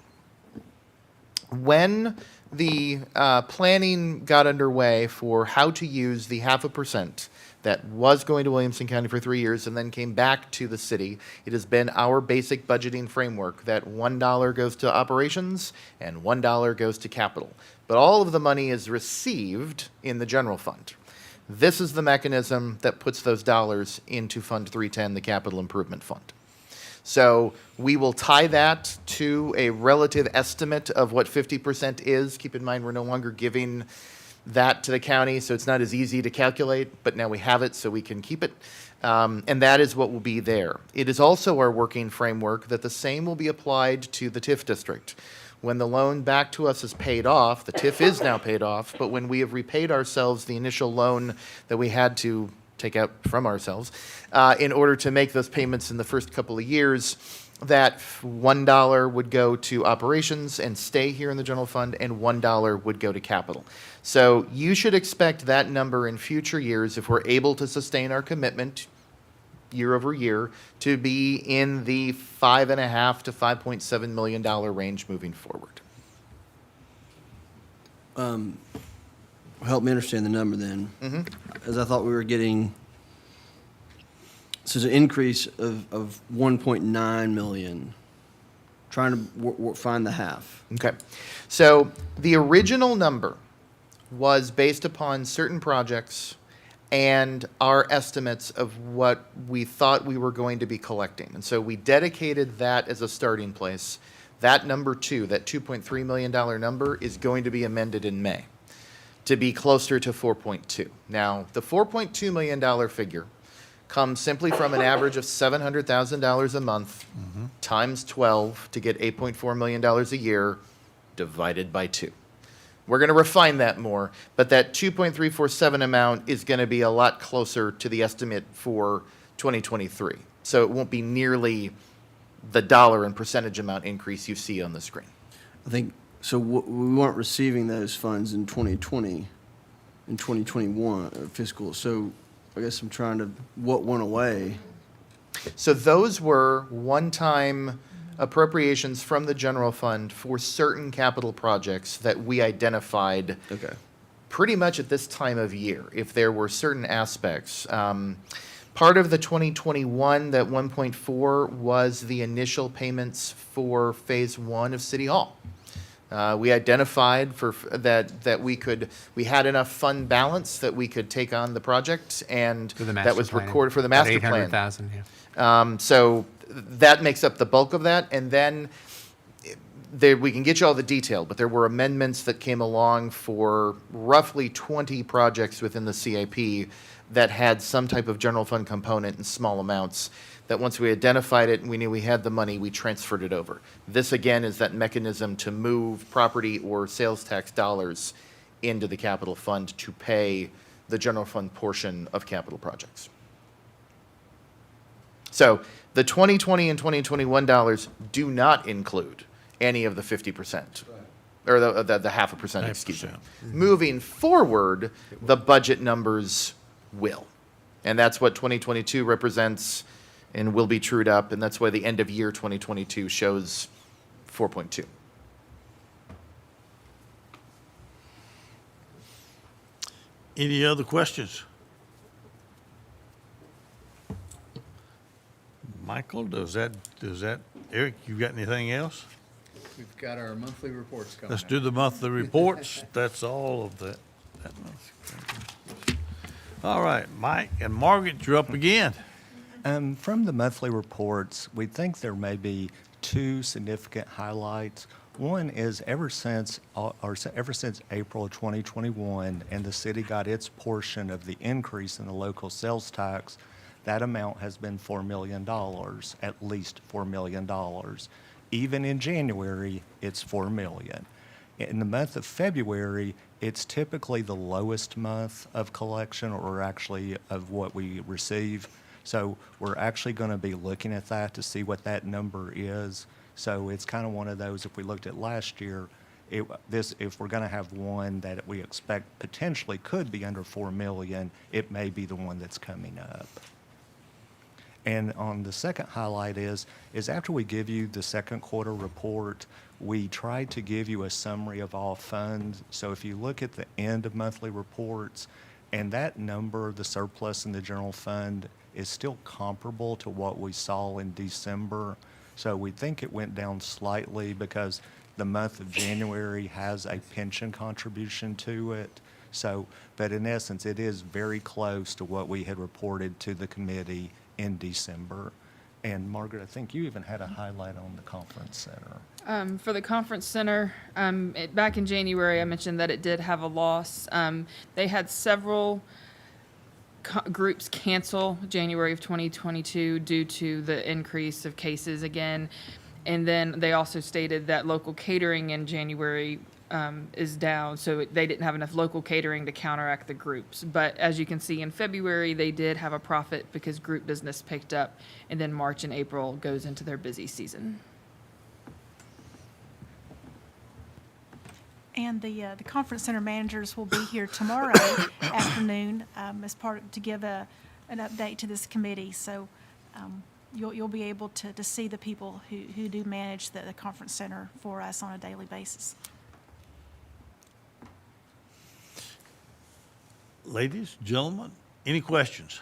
When the planning got underway for how to use the 0.5% that was going to Williamson County for 3 years and then came back to the city, it has been our basic budgeting framework that $1 goes to operations and $1 goes to capital. But all of the money is received in the general fund. This is the mechanism that puts those dollars into Fund 310, the Capital Improvement Fund. So we will tie that to a relative estimate of what 50% is. Keep in mind, we're no longer giving that to the county, so it's not as easy to calculate, but now we have it, so we can keep it. And that is what will be there. It is also our working framework that the same will be applied to the TIF district. When the loan back to us is paid off, the TIF is now paid off, but when we have repaid ourselves the initial loan that we had to take out from ourselves in order to make those payments in the first couple of years, that $1 would go to operations and stay here in the general fund, and $1 would go to capital. So you should expect that number in future years, if we're able to sustain our commitment year over year, to be in the $5.5 to $5.7 million range moving forward. Help me understand the number then. As I thought we were getting, so it's an increase of 1.9 million. Trying to find the half. Okay. So the original number was based upon certain projects and our estimates of what we thought we were going to be collecting. And so we dedicated that as a starting place. That number 2, that $2.3 million number, is going to be amended in May to be closer to 4.2. Now, the $4.2 million figure comes simply from an average of $700,000 a month times 12 to get $8.4 million a year divided by 2. We're going to refine that more, but that 2.347 amount is going to be a lot closer to the estimate for 2023. So it won't be nearly the dollar and percentage amount increase you see on the screen. I think, so we weren't receiving those funds in 2020, in 2021 fiscal. So I guess I'm trying to, what went away? So those were one-time appropriations from the general fund for certain capital projects that we identified Okay. pretty much at this time of year, if there were certain aspects. Part of the 2021, that 1.4 was the initial payments for Phase 1 of City Hall. We identified that we had enough fund balance that we could take on the project, and For the that master was plan. recorded for the About master plan. 800,000, yeah. So that makes up the bulk of that, and then we can get you all the detail, but there were amendments that came along for roughly 20 projects within the CIP that had some type of general fund component in small amounts, that once we identified it and we knew we had the money, we transferred it over. This, again, is that mechanism to move property or sales tax dollars into the capital fund to pay the general fund portion of capital projects. So the 2020 and 2021 dollars do not include any of the 50%, or the 0.5%, excuse me. Moving forward, the budget numbers will. And that's what 2022 represents and will be trued up, and that's why the end of year 2022 shows 4.2. Any other questions? Michael, does that, Eric, you got anything else? We've got our monthly reports coming. Let's do the monthly reports. That's all of that. All right, Mike and Margaret, you're up again. From the monthly reports, we think there may be two significant highlights. One is ever since April of 2021, and the city got its portion of the increase in the local sales tax, that amount has been $4 million, at least $4 million. Even in January, it's $4 million. In the month of February, it's typically the lowest month of collection, or actually of what we receive. So we're actually going to be looking at that to see what that number is. So it's kind of one of those, if we looked at last year, if we're going to have one that we expect potentially could be under $4 million, it may be the one that's coming up. And on the second highlight is after we give you the second quarter report, we tried to give you a summary of all funds. So if you look at the end of monthly reports, and that number, the surplus in the general fund, is still comparable to what we saw in December. So we think it went down slightly because the month of January has a pension contribution to it. So, but in essence, it is very close to what we had reported to the committee in December. And Margaret, I think you even had a highlight on the conference center. For the conference center, back in January, I mentioned that it did have a loss. They had several groups cancel January of 2022 due to the increase of cases again. And then they also stated that local catering in January is down, so they didn't have enough local catering to counteract the groups. But as you can see, in February, they did have a profit because group business picked up, and then March and April goes into their busy season. And the conference center managers will be here tomorrow afternoon as to give an update to this committee. So you'll be able to see the people who do manage the conference center for us on a daily basis. Ladies, gentlemen, any questions?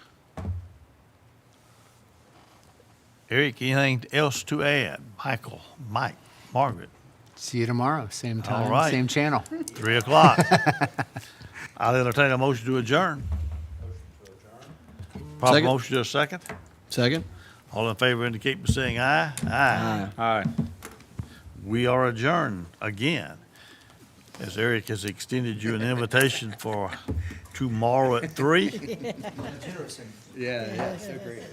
Eric, anything else to add? Michael, Mike, Margaret? See you tomorrow, same time, All right. same channel. 3 o'clock. I'll entertain a motion to adjourn. Proper Second. motion to a second. Second? All in favor indicate by saying aye. Aye. All right. We are adjourned again. as Eric has extended you an invitation for tomorrow at 3. Yeah, so great.